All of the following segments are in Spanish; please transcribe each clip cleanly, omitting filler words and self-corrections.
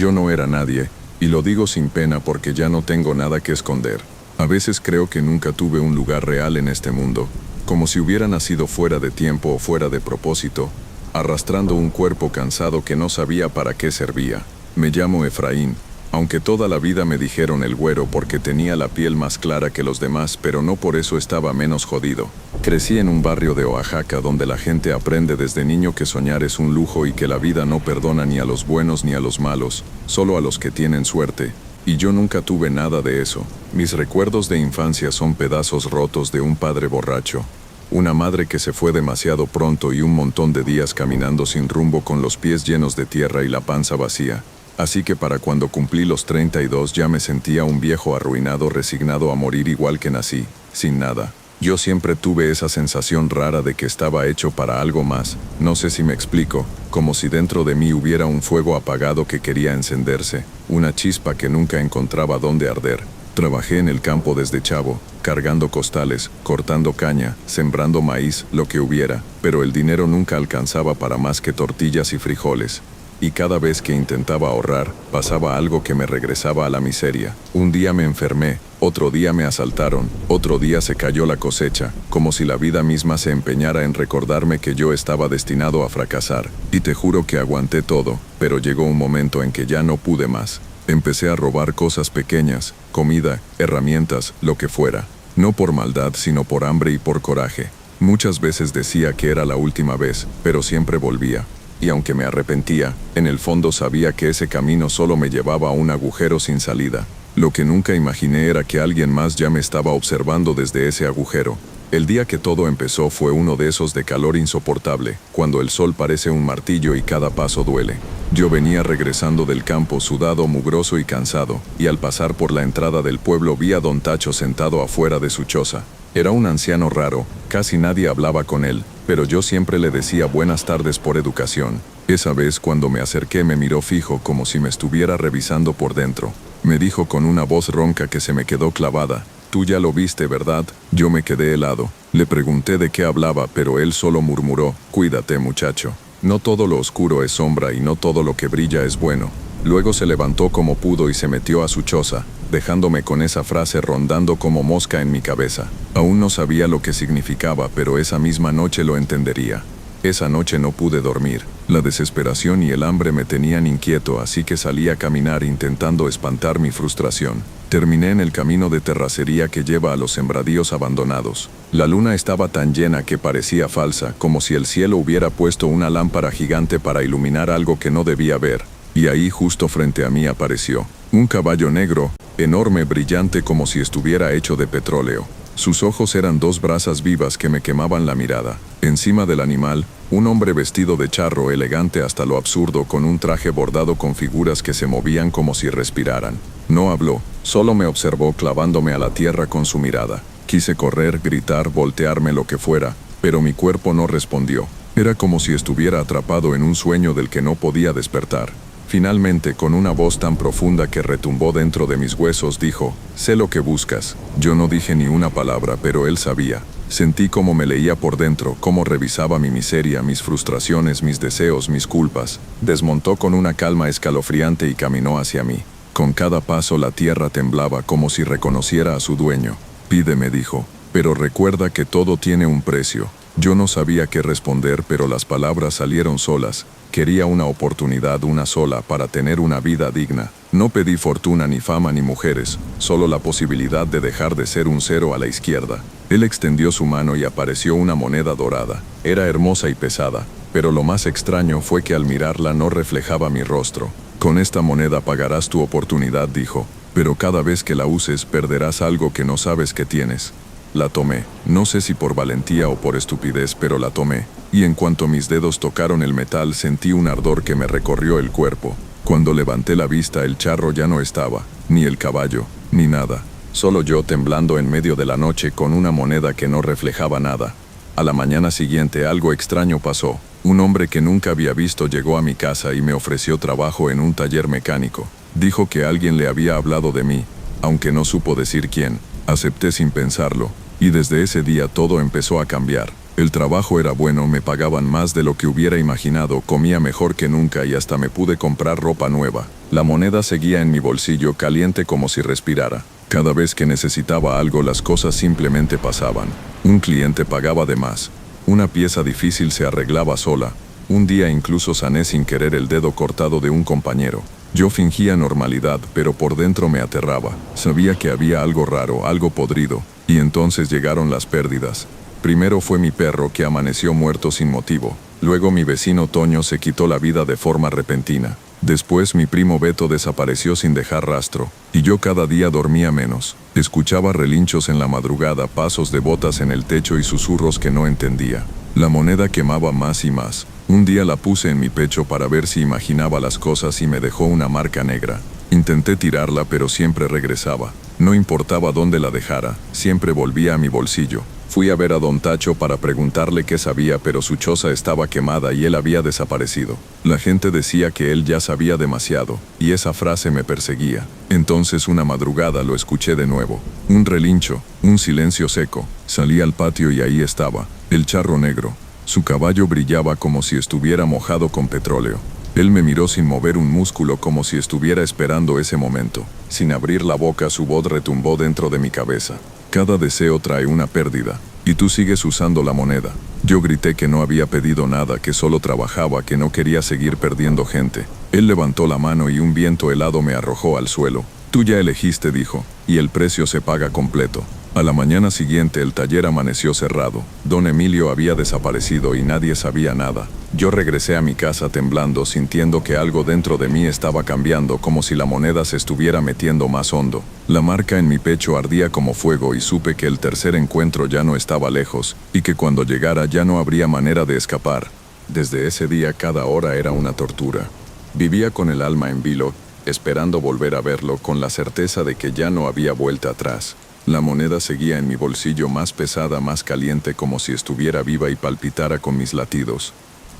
Yo no era nadie, y lo digo sin pena porque ya no tengo nada que esconder. A veces creo que nunca tuve un lugar real en este mundo, como si hubiera nacido fuera de tiempo o fuera de propósito, arrastrando un cuerpo cansado que no sabía para qué servía. Me llamo Efraín, aunque toda la vida me dijeron el güero porque tenía la piel más clara que los demás, pero no por eso estaba menos jodido. Crecí en un barrio de Oaxaca donde la gente aprende desde niño que soñar es un lujo y que la vida no perdona ni a los buenos ni a los malos, solo a los que tienen suerte. Y yo nunca tuve nada de eso. Mis recuerdos de infancia son pedazos rotos de un padre borracho, una madre que se fue demasiado pronto y un montón de días caminando sin rumbo con los pies llenos de tierra y la panza vacía. Así que para cuando cumplí los 32 ya me sentía un viejo arruinado resignado a morir igual que nací, sin nada. Yo siempre tuve esa sensación rara de que estaba hecho para algo más, no sé si me explico, como si dentro de mí hubiera un fuego apagado que quería encenderse, una chispa que nunca encontraba dónde arder. Trabajé en el campo desde chavo, cargando costales, cortando caña, sembrando maíz, lo que hubiera, pero el dinero nunca alcanzaba para más que tortillas y frijoles. Y cada vez que intentaba ahorrar, pasaba algo que me regresaba a la miseria. Un día me enfermé, otro día me asaltaron, otro día se cayó la cosecha, como si la vida misma se empeñara en recordarme que yo estaba destinado a fracasar. Y te juro que aguanté todo, pero llegó un momento en que ya no pude más. Empecé a robar cosas pequeñas, comida, herramientas, lo que fuera. No por maldad, sino por hambre y por coraje. Muchas veces decía que era la última vez, pero siempre volvía. Y aunque me arrepentía, en el fondo sabía que ese camino solo me llevaba a un agujero sin salida. Lo que nunca imaginé era que alguien más ya me estaba observando desde ese agujero. El día que todo empezó fue uno de esos de calor insoportable, cuando el sol parece un martillo y cada paso duele. Yo venía regresando del campo sudado, mugroso y cansado, y al pasar por la entrada del pueblo vi a don Tacho sentado afuera de su choza. Era un anciano raro, casi nadie hablaba con él, pero yo siempre le decía buenas tardes por educación. Esa vez cuando me acerqué me miró fijo como si me estuviera revisando por dentro. Me dijo con una voz ronca que se me quedó clavada: «Tú ya lo viste, ¿verdad?». Yo me quedé helado. Le pregunté de qué hablaba, pero él solo murmuró: «Cuídate, muchacho. No todo lo oscuro es sombra y no todo lo que brilla es bueno». Luego se levantó como pudo y se metió a su choza, dejándome con esa frase rondando como mosca en mi cabeza. Aún no sabía lo que significaba, pero esa misma noche lo entendería. Esa noche no pude dormir. La desesperación y el hambre me tenían inquieto, así que salí a caminar intentando espantar mi frustración. Terminé en el camino de terracería que lleva a los sembradíos abandonados. La luna estaba tan llena que parecía falsa, como si el cielo hubiera puesto una lámpara gigante para iluminar algo que no debía ver. Y ahí justo frente a mí apareció un caballo negro, enorme, brillante como si estuviera hecho de petróleo. Sus ojos eran dos brasas vivas que me quemaban la mirada. Encima del animal, un hombre vestido de charro, elegante hasta lo absurdo, con un traje bordado con figuras que se movían como si respiraran. No habló, solo me observó clavándome a la tierra con su mirada. Quise correr, gritar, voltearme, lo que fuera, pero mi cuerpo no respondió. Era como si estuviera atrapado en un sueño del que no podía despertar. Finalmente, con una voz tan profunda que retumbó dentro de mis huesos, dijo: «Sé lo que buscas». Yo no dije ni una palabra, pero él sabía. Sentí cómo me leía por dentro, cómo revisaba mi miseria, mis frustraciones, mis deseos, mis culpas. Desmontó con una calma escalofriante y caminó hacia mí. Con cada paso la tierra temblaba como si reconociera a su dueño. «Pídeme», dijo, «pero recuerda que todo tiene un precio». Yo no sabía qué responder, pero las palabras salieron solas. Quería una oportunidad, una sola, para tener una vida digna. No pedí fortuna, ni fama, ni mujeres, solo la posibilidad de dejar de ser un cero a la izquierda. Él extendió su mano y apareció una moneda dorada. Era hermosa y pesada, pero lo más extraño fue que al mirarla no reflejaba mi rostro. «Con esta moneda pagarás tu oportunidad», dijo, «pero cada vez que la uses perderás algo que no sabes que tienes». La tomé, no sé si por valentía o por estupidez, pero la tomé, y en cuanto mis dedos tocaron el metal sentí un ardor que me recorrió el cuerpo. Cuando levanté la vista el charro ya no estaba, ni el caballo, ni nada. Solo yo temblando en medio de la noche con una moneda que no reflejaba nada. A la mañana siguiente algo extraño pasó. Un hombre que nunca había visto llegó a mi casa y me ofreció trabajo en un taller mecánico. Dijo que alguien le había hablado de mí, aunque no supo decir quién. Acepté sin pensarlo. Y desde ese día todo empezó a cambiar. El trabajo era bueno, me pagaban más de lo que hubiera imaginado, comía mejor que nunca y hasta me pude comprar ropa nueva. La moneda seguía en mi bolsillo, caliente como si respirara. Cada vez que necesitaba algo, las cosas simplemente pasaban. Un cliente pagaba de más. Una pieza difícil se arreglaba sola. Un día incluso sané sin querer el dedo cortado de un compañero. Yo fingía normalidad, pero por dentro me aterraba. Sabía que había algo raro, algo podrido. Y entonces llegaron las pérdidas. Primero fue mi perro, que amaneció muerto sin motivo. Luego mi vecino Toño se quitó la vida de forma repentina. Después mi primo Beto desapareció sin dejar rastro. Y yo cada día dormía menos. Escuchaba relinchos en la madrugada, pasos de botas en el techo y susurros que no entendía. La moneda quemaba más y más. Un día la puse en mi pecho para ver si imaginaba las cosas y me dejó una marca negra. Intenté tirarla, pero siempre regresaba. No importaba dónde la dejara, siempre volvía a mi bolsillo. Fui a ver a don Tacho para preguntarle qué sabía, pero su choza estaba quemada y él había desaparecido. La gente decía que él ya sabía demasiado, y esa frase me perseguía. Entonces una madrugada lo escuché de nuevo. Un relincho, un silencio seco. Salí al patio y ahí estaba, el charro negro. Su caballo brillaba como si estuviera mojado con petróleo. Él me miró sin mover un músculo, como si estuviera esperando ese momento. Sin abrir la boca, su voz retumbó dentro de mi cabeza. Cada deseo trae una pérdida, y tú sigues usando la moneda. Yo grité que no había pedido nada, que solo trabajaba, que no quería seguir perdiendo gente. Él levantó la mano y un viento helado me arrojó al suelo. Tú ya elegiste, dijo, y el precio se paga completo. A la mañana siguiente el taller amaneció cerrado. Don Emilio había desaparecido y nadie sabía nada. Yo regresé a mi casa temblando, sintiendo que algo dentro de mí estaba cambiando, como si la moneda se estuviera metiendo más hondo. La marca en mi pecho ardía como fuego y supe que el tercer encuentro ya no estaba lejos, y que cuando llegara ya no habría manera de escapar. Desde ese día cada hora era una tortura. Vivía con el alma en vilo, esperando volver a verlo, con la certeza de que ya no había vuelta atrás. La moneda seguía en mi bolsillo, más pesada, más caliente, como si estuviera viva y palpitara con mis latidos.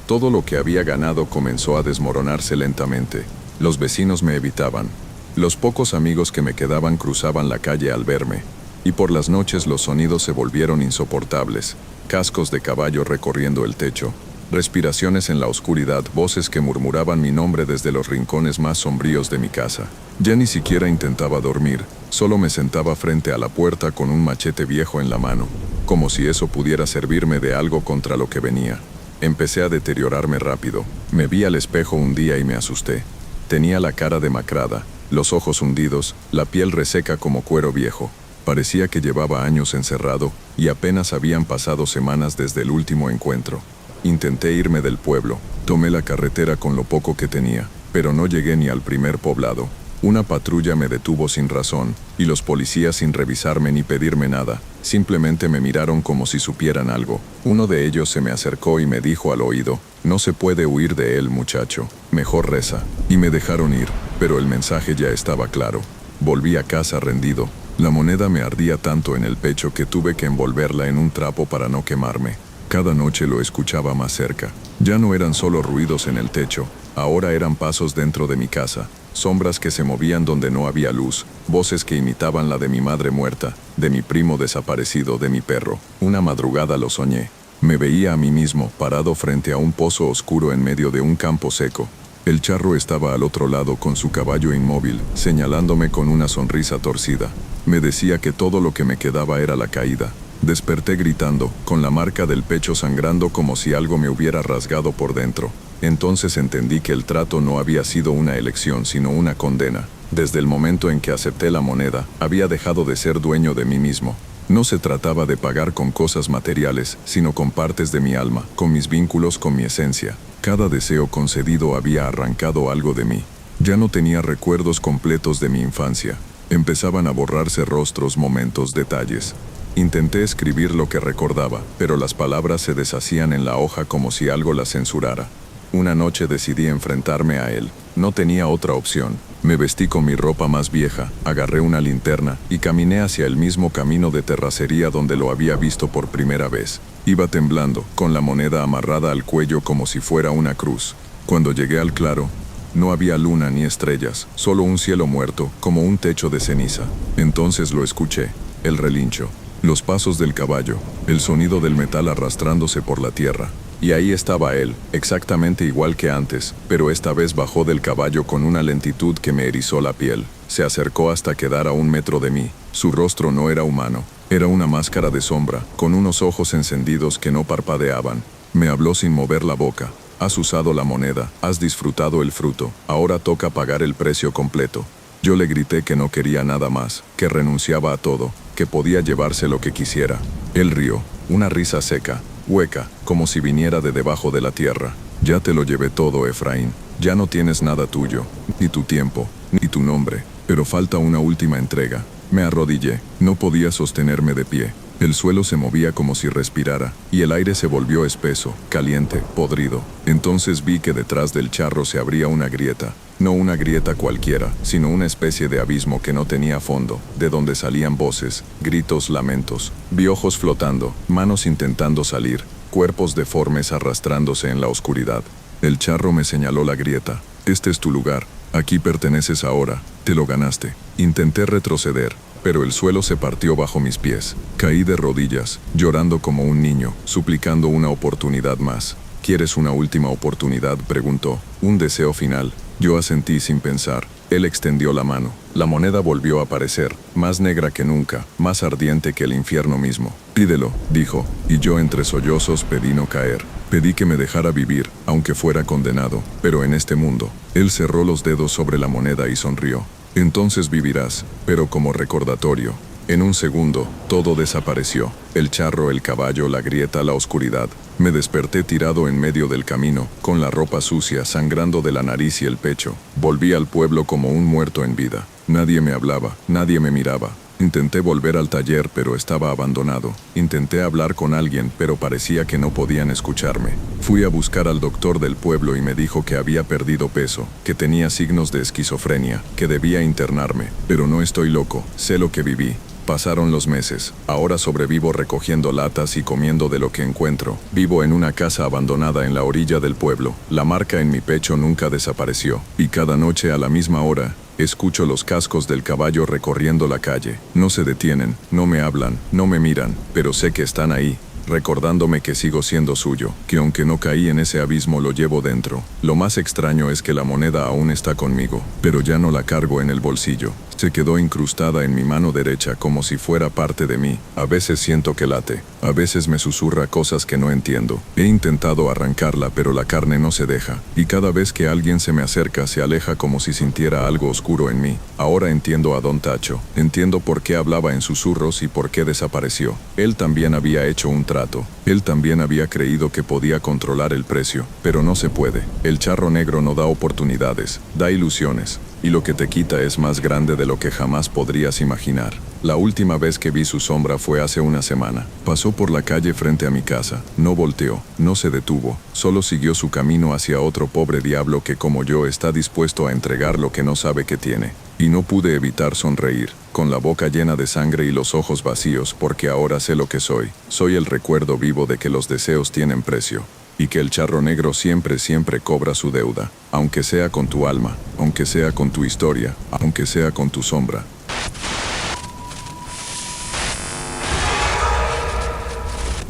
Todo lo que había ganado comenzó a desmoronarse lentamente. Los vecinos me evitaban. Los pocos amigos que me quedaban cruzaban la calle al verme. Y por las noches los sonidos se volvieron insoportables. Cascos de caballo recorriendo el techo. Respiraciones en la oscuridad, voces que murmuraban mi nombre desde los rincones más sombríos de mi casa. Ya ni siquiera intentaba dormir, solo me sentaba frente a la puerta con un machete viejo en la mano, como si eso pudiera servirme de algo contra lo que venía. Empecé a deteriorarme rápido. Me vi al espejo un día y me asusté. Tenía la cara demacrada, los ojos hundidos, la piel reseca como cuero viejo. Parecía que llevaba años encerrado y apenas habían pasado semanas desde el último encuentro. Intenté irme del pueblo. Tomé la carretera con lo poco que tenía, pero no llegué ni al primer poblado. Una patrulla me detuvo sin razón, y los policías, sin revisarme ni pedirme nada, simplemente me miraron como si supieran algo. Uno de ellos se me acercó y me dijo al oído: «No se puede huir de él, muchacho. Mejor reza». Y me dejaron ir, pero el mensaje ya estaba claro. Volví a casa rendido. La moneda me ardía tanto en el pecho que tuve que envolverla en un trapo para no quemarme. Cada noche lo escuchaba más cerca. Ya no eran solo ruidos en el techo, ahora eran pasos dentro de mi casa, sombras que se movían donde no había luz, voces que imitaban la de mi madre muerta, de mi primo desaparecido, de mi perro. Una madrugada lo soñé. Me veía a mí mismo, parado frente a un pozo oscuro en medio de un campo seco. El charro estaba al otro lado con su caballo inmóvil, señalándome con una sonrisa torcida. Me decía que todo lo que me quedaba era la caída. Desperté gritando, con la marca del pecho sangrando como si algo me hubiera rasgado por dentro. Entonces entendí que el trato no había sido una elección, sino una condena. Desde el momento en que acepté la moneda, había dejado de ser dueño de mí mismo. No se trataba de pagar con cosas materiales, sino con partes de mi alma, con mis vínculos, con mi esencia. Cada deseo concedido había arrancado algo de mí. Ya no tenía recuerdos completos de mi infancia. Empezaban a borrarse rostros, momentos, detalles. Intenté escribir lo que recordaba, pero las palabras se deshacían en la hoja como si algo las censurara. Una noche decidí enfrentarme a él. No tenía otra opción. Me vestí con mi ropa más vieja, agarré una linterna y caminé hacia el mismo camino de terracería donde lo había visto por primera vez. Iba temblando, con la moneda amarrada al cuello como si fuera una cruz. Cuando llegué al claro, no había luna ni estrellas, solo un cielo muerto, como un techo de ceniza. Entonces lo escuché, el relincho. Los pasos del caballo, el sonido del metal arrastrándose por la tierra. Y ahí estaba él, exactamente igual que antes, pero esta vez bajó del caballo con una lentitud que me erizó la piel. Se acercó hasta quedar a 1 metro de mí. Su rostro no era humano, era una máscara de sombra, con unos ojos encendidos que no parpadeaban. Me habló sin mover la boca. Has usado la moneda, has disfrutado el fruto, ahora toca pagar el precio completo. Yo le grité que no quería nada más, que renunciaba a todo, que podía llevarse lo que quisiera. Él rió, una risa seca, hueca, como si viniera de debajo de la tierra. Ya te lo llevé todo, Efraín. Ya no tienes nada tuyo, ni tu tiempo, ni tu nombre, pero falta una última entrega. Me arrodillé, no podía sostenerme de pie. El suelo se movía como si respirara, y el aire se volvió espeso, caliente, podrido. Entonces vi que detrás del charro se abría una grieta. No una grieta cualquiera, sino una especie de abismo que no tenía fondo, de donde salían voces, gritos, lamentos. Vi ojos flotando, manos intentando salir, cuerpos deformes arrastrándose en la oscuridad. El charro me señaló la grieta. Este es tu lugar, aquí perteneces ahora, te lo ganaste. Intenté retroceder, pero el suelo se partió bajo mis pies. Caí de rodillas, llorando como un niño, suplicando una oportunidad más. ¿Quieres una última oportunidad?, preguntó. Un deseo final. Yo asentí sin pensar. Él extendió la mano. La moneda volvió a aparecer, más negra que nunca, más ardiente que el infierno mismo. Pídelo, dijo, y yo entre sollozos pedí no caer. Pedí que me dejara vivir, aunque fuera condenado, pero en este mundo. Él cerró los dedos sobre la moneda y sonrió. Entonces vivirás, pero como recordatorio. En un segundo, todo desapareció. El charro, el caballo, la grieta, la oscuridad. Me desperté tirado en medio del camino, con la ropa sucia, sangrando de la nariz y el pecho. Volví al pueblo como un muerto en vida. Nadie me hablaba, nadie me miraba. Intenté volver al taller, pero estaba abandonado. Intenté hablar con alguien, pero parecía que no podían escucharme. Fui a buscar al doctor del pueblo y me dijo que había perdido peso, que tenía signos de esquizofrenia, que debía internarme. Pero no estoy loco, sé lo que viví. Pasaron los meses. Ahora sobrevivo recogiendo latas y comiendo de lo que encuentro. Vivo en una casa abandonada en la orilla del pueblo. La marca en mi pecho nunca desapareció. Y cada noche a la misma hora, escucho los cascos del caballo recorriendo la calle. No se detienen, no me hablan, no me miran, pero sé que están ahí, recordándome que sigo siendo suyo, que aunque no caí en ese abismo lo llevo dentro. Lo más extraño es que la moneda aún está conmigo, pero ya no la cargo en el bolsillo. Se quedó incrustada en mi mano derecha como si fuera parte de mí. A veces siento que late, a veces me susurra cosas que no entiendo. He intentado arrancarla, pero la carne no se deja, y cada vez que alguien se me acerca se aleja como si sintiera algo oscuro en mí. Ahora entiendo a Don Tacho, entiendo por qué hablaba en susurros y por qué desapareció. Él también había hecho un trato, él también había creído que podía controlar el precio, pero no se puede. El charro negro no da oportunidades, da ilusiones. Y lo que te quita es más grande de lo que jamás podrías imaginar. La última vez que vi su sombra fue hace una semana. Pasó por la calle frente a mi casa. No volteó, no se detuvo. Solo siguió su camino hacia otro pobre diablo que, como yo, está dispuesto a entregar lo que no sabe que tiene. Y no pude evitar sonreír, con la boca llena de sangre y los ojos vacíos, porque ahora sé lo que soy. Soy el recuerdo vivo de que los deseos tienen precio. Y que el charro negro siempre, siempre cobra su deuda, aunque sea con tu alma, aunque sea con tu historia, aunque sea con tu sombra.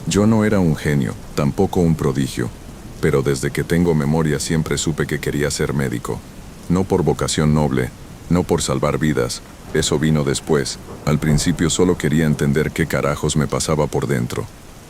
Yo no era un genio, tampoco un prodigio, pero desde que tengo memoria siempre supe que quería ser médico. No por vocación noble, no por salvar vidas, eso vino después. Al principio solo quería entender qué carajos me pasaba por dentro.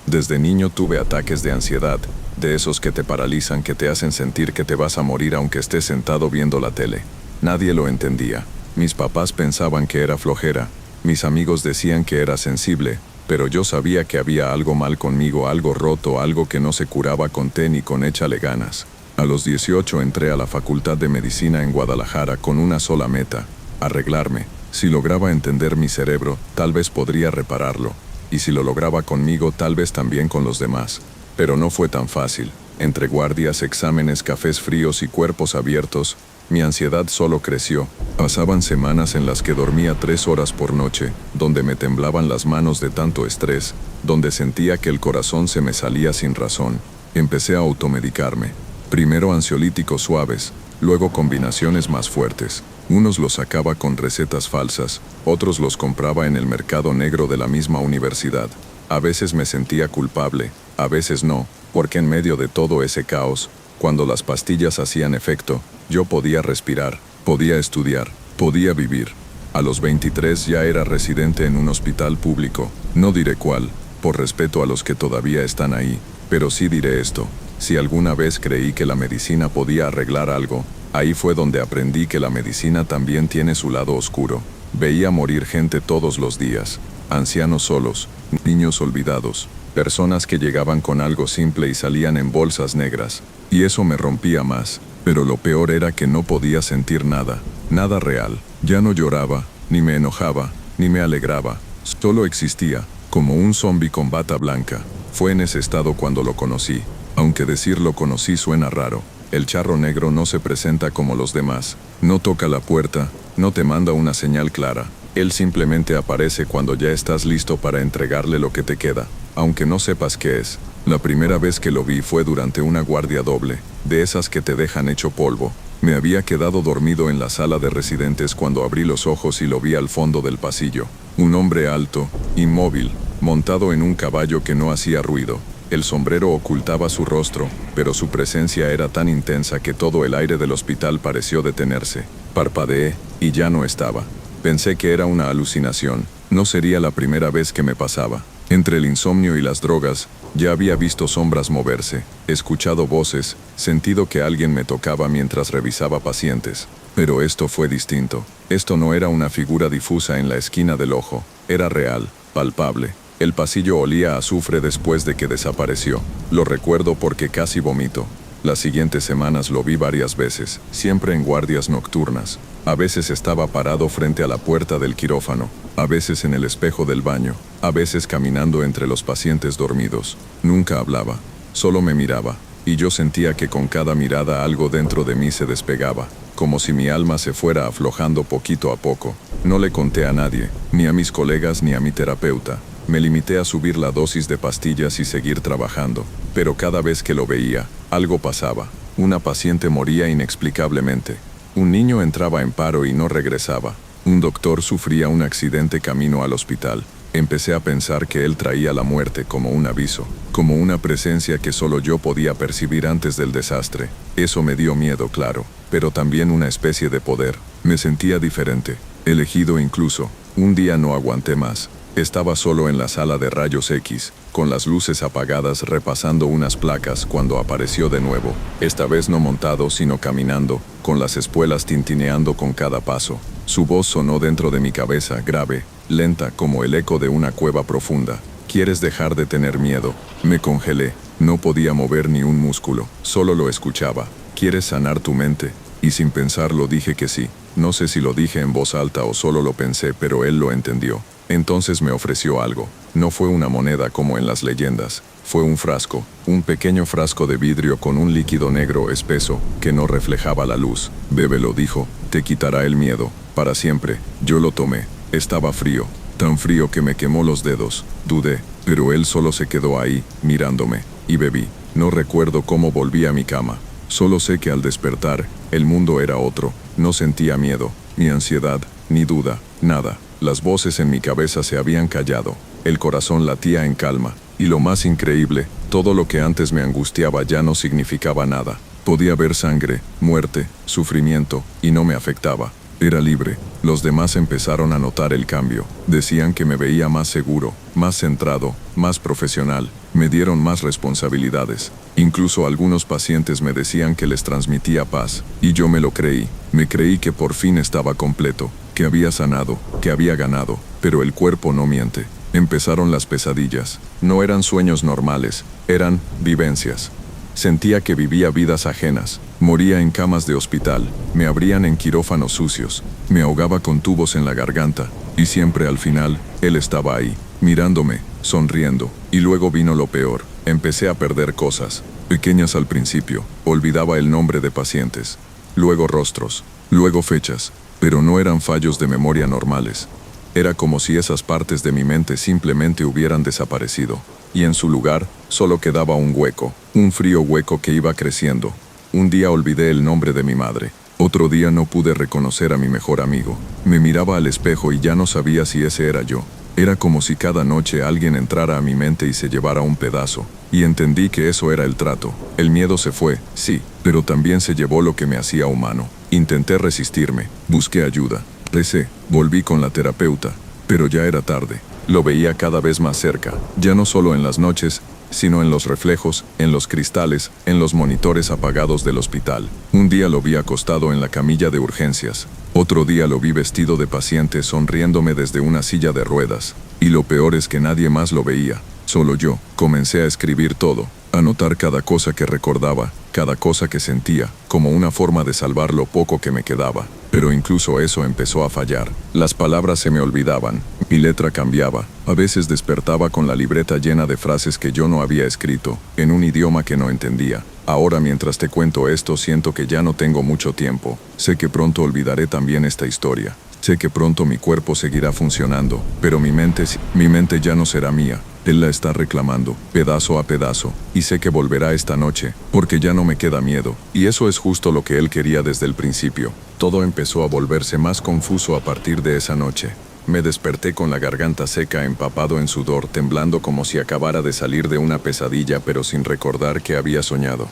Desde niño tuve ataques de ansiedad, de esos que te paralizan, que te hacen sentir que te vas a morir aunque estés sentado viendo la tele. Nadie lo entendía. Mis papás pensaban que era flojera, mis amigos decían que era sensible, pero yo sabía que había algo mal conmigo, algo roto, algo que no se curaba con té ni con échale ganas. A los 18 entré a la Facultad de Medicina en Guadalajara con una sola meta: arreglarme. Si lograba entender mi cerebro, tal vez podría repararlo. Y si lo lograba conmigo, tal vez también con los demás. Pero no fue tan fácil. Entre guardias, exámenes, cafés fríos y cuerpos abiertos, mi ansiedad solo creció. Pasaban semanas en las que dormía 3 horas por noche, donde me temblaban las manos de tanto estrés, donde sentía que el corazón se me salía sin razón. Empecé a automedicarme. Primero ansiolíticos suaves, luego combinaciones más fuertes. Unos los sacaba con recetas falsas, otros los compraba en el mercado negro de la misma universidad. A veces me sentía culpable, a veces no, porque en medio de todo ese caos, cuando las pastillas hacían efecto, yo podía respirar, podía estudiar, podía vivir. A los 23 ya era residente en un hospital público, no diré cuál, por respeto a los que todavía están ahí, pero sí diré esto: si alguna vez creí que la medicina podía arreglar algo, ahí fue donde aprendí que la medicina también tiene su lado oscuro. Veía morir gente todos los días, ancianos solos, niños olvidados, personas que llegaban con algo simple y salían en bolsas negras, y eso me rompía más, pero lo peor era que no podía sentir nada, nada real. Ya no lloraba, ni me enojaba, ni me alegraba, solo existía, como un zombi con bata blanca. Fue en ese estado cuando lo conocí, aunque decir lo conocí suena raro. El charro negro no se presenta como los demás, no toca la puerta, no te manda una señal clara. Él simplemente aparece cuando ya estás listo para entregarle lo que te queda, aunque no sepas qué es. La primera vez que lo vi fue durante una guardia doble, de esas que te dejan hecho polvo. Me había quedado dormido en la sala de residentes cuando abrí los ojos y lo vi al fondo del pasillo. Un hombre alto, inmóvil, montado en un caballo que no hacía ruido. El sombrero ocultaba su rostro, pero su presencia era tan intensa que todo el aire del hospital pareció detenerse. Parpadeé, y ya no estaba. Pensé que era una alucinación, no sería la primera vez que me pasaba. Entre el insomnio y las drogas, ya había visto sombras moverse, escuchado voces, sentido que alguien me tocaba mientras revisaba pacientes. Pero esto fue distinto. Esto no era una figura difusa en la esquina del ojo, era real, palpable. El pasillo olía a azufre después de que desapareció. Lo recuerdo porque casi vomito. Las siguientes semanas lo vi varias veces, siempre en guardias nocturnas. A veces estaba parado frente a la puerta del quirófano, a veces en el espejo del baño, a veces caminando entre los pacientes dormidos. Nunca hablaba, solo me miraba, y yo sentía que con cada mirada algo dentro de mí se despegaba, como si mi alma se fuera aflojando poquito a poco. No le conté a nadie, ni a mis colegas ni a mi terapeuta. Me limité a subir la dosis de pastillas y seguir trabajando, pero cada vez que lo veía, algo pasaba. Una paciente moría inexplicablemente. Un niño entraba en paro y no regresaba. Un doctor sufría un accidente camino al hospital. Empecé a pensar que él traía la muerte como un aviso, como una presencia que solo yo podía percibir antes del desastre. Eso me dio miedo, claro, pero también una especie de poder. Me sentía diferente, elegido incluso. Un día no aguanté más. Estaba solo en la sala de rayos X, con las luces apagadas repasando unas placas cuando apareció de nuevo, esta vez no montado sino caminando, con las espuelas tintineando con cada paso. Su voz sonó dentro de mi cabeza, grave, lenta como el eco de una cueva profunda. ¿Quieres dejar de tener miedo? Me congelé, no podía mover ni un músculo, solo lo escuchaba. ¿Quieres sanar tu mente? Y sin pensarlo dije que sí. No sé si lo dije en voz alta o solo lo pensé, pero él lo entendió. Entonces me ofreció algo. No fue una moneda como en las leyendas. Fue un frasco, un pequeño frasco de vidrio con un líquido negro espeso que no reflejaba la luz. Bébelo, dijo, te quitará el miedo, para siempre. Yo lo tomé. Estaba frío, tan frío que me quemó los dedos. Dudé, pero él solo se quedó ahí, mirándome, y bebí. No recuerdo cómo volví a mi cama. Solo sé que al despertar, el mundo era otro. No sentía miedo, ni ansiedad, ni duda, nada. Las voces en mi cabeza se habían callado, el corazón latía en calma, y lo más increíble, todo lo que antes me angustiaba ya no significaba nada. Podía ver sangre, muerte, sufrimiento, y no me afectaba. Era libre. Los demás empezaron a notar el cambio. Decían que me veía más seguro, más centrado, más profesional. Me dieron más responsabilidades. Incluso algunos pacientes me decían que les transmitía paz, y yo me lo creí. Me creí que por fin estaba completo, que había sanado, que había ganado, pero el cuerpo no miente. Empezaron las pesadillas. No eran sueños normales, eran vivencias. Sentía que vivía vidas ajenas. Moría en camas de hospital, me abrían en quirófanos sucios, me ahogaba con tubos en la garganta, y siempre al final, él estaba ahí, mirándome, sonriendo. Y luego vino lo peor. Empecé a perder cosas, pequeñas al principio. Olvidaba el nombre de pacientes, luego rostros, luego fechas, pero no eran fallos de memoria normales. Era como si esas partes de mi mente simplemente hubieran desaparecido, y en su lugar solo quedaba un hueco, un frío hueco que iba creciendo. Un día olvidé el nombre de mi madre. Otro día no pude reconocer a mi mejor amigo. Me miraba al espejo y ya no sabía si ese era yo. Era como si cada noche alguien entrara a mi mente y se llevara un pedazo. Y entendí que eso era el trato. El miedo se fue, sí, pero también se llevó lo que me hacía humano. Intenté resistirme, busqué ayuda, recé, volví con la terapeuta, pero ya era tarde. Lo veía cada vez más cerca, ya no solo en las noches, sino en los reflejos, en los cristales, en los monitores apagados del hospital. Un día lo vi acostado en la camilla de urgencias. Otro día lo vi vestido de paciente sonriéndome desde una silla de ruedas. Y lo peor es que nadie más lo veía, solo yo. Comencé a escribir todo, a notar cada cosa que recordaba, cada cosa que sentía, como una forma de salvar lo poco que me quedaba. Pero incluso eso empezó a fallar. Las palabras se me olvidaban, mi letra cambiaba. A veces despertaba con la libreta llena de frases que yo no había escrito, en un idioma que no entendía. Ahora, mientras te cuento esto, siento que ya no tengo mucho tiempo. Sé que pronto olvidaré también esta historia. Sé que pronto mi cuerpo seguirá funcionando, pero mi mente ya no será mía. Él la está reclamando, pedazo a pedazo, y sé que volverá esta noche, porque ya no me queda miedo. Y eso es justo lo que él quería desde el principio. Todo empezó a volverse más confuso a partir de esa noche. Me desperté con la garganta seca, empapado en sudor, temblando como si acabara de salir de una pesadilla, pero sin recordar que había soñado.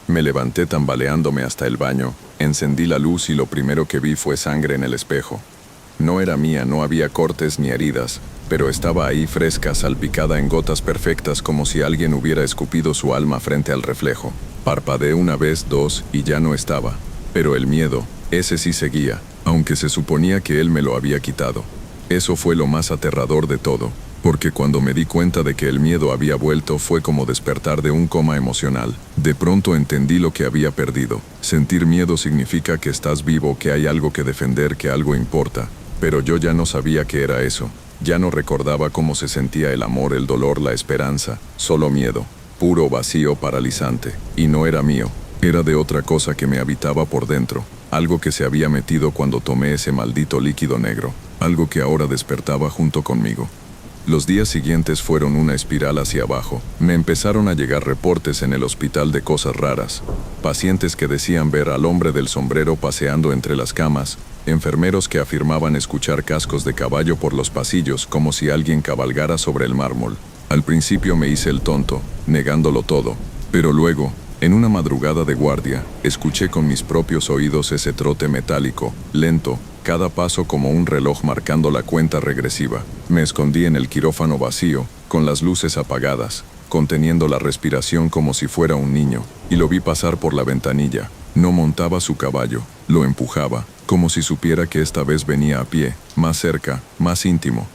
Me levanté tambaleándome hasta el baño, encendí la luz y lo primero que vi fue sangre en el espejo. No era mía, no había cortes ni heridas, pero estaba ahí fresca, salpicada en gotas perfectas, como si alguien hubiera escupido su alma frente al reflejo. Parpadeé una vez, dos, y ya no estaba. Pero el miedo, ese sí seguía, aunque se suponía que él me lo había quitado. Eso fue lo más aterrador de todo, porque cuando me di cuenta de que el miedo había vuelto fue como despertar de un coma emocional. De pronto entendí lo que había perdido. Sentir miedo significa que estás vivo, que hay algo que defender, que algo importa. Pero yo ya no sabía qué era eso. Ya no recordaba cómo se sentía el amor, el dolor, la esperanza. Solo miedo, puro vacío paralizante. Y no era mío, era de otra cosa que me habitaba por dentro. Algo que se había metido cuando tomé ese maldito líquido negro. Algo que ahora despertaba junto conmigo. Los días siguientes fueron una espiral hacia abajo. Me empezaron a llegar reportes en el hospital de cosas raras. Pacientes que decían ver al hombre del sombrero paseando entre las camas. Enfermeros que afirmaban escuchar cascos de caballo por los pasillos, como si alguien cabalgara sobre el mármol. Al principio me hice el tonto, negándolo todo. Pero luego, en una madrugada de guardia, escuché con mis propios oídos ese trote metálico, lento, cada paso como un reloj marcando la cuenta regresiva. Me escondí en el quirófano vacío, con las luces apagadas, conteniendo la respiración como si fuera un niño, y lo vi pasar por la ventanilla. No montaba su caballo, lo empujaba, como si supiera que esta vez venía a pie, más cerca, más íntimo.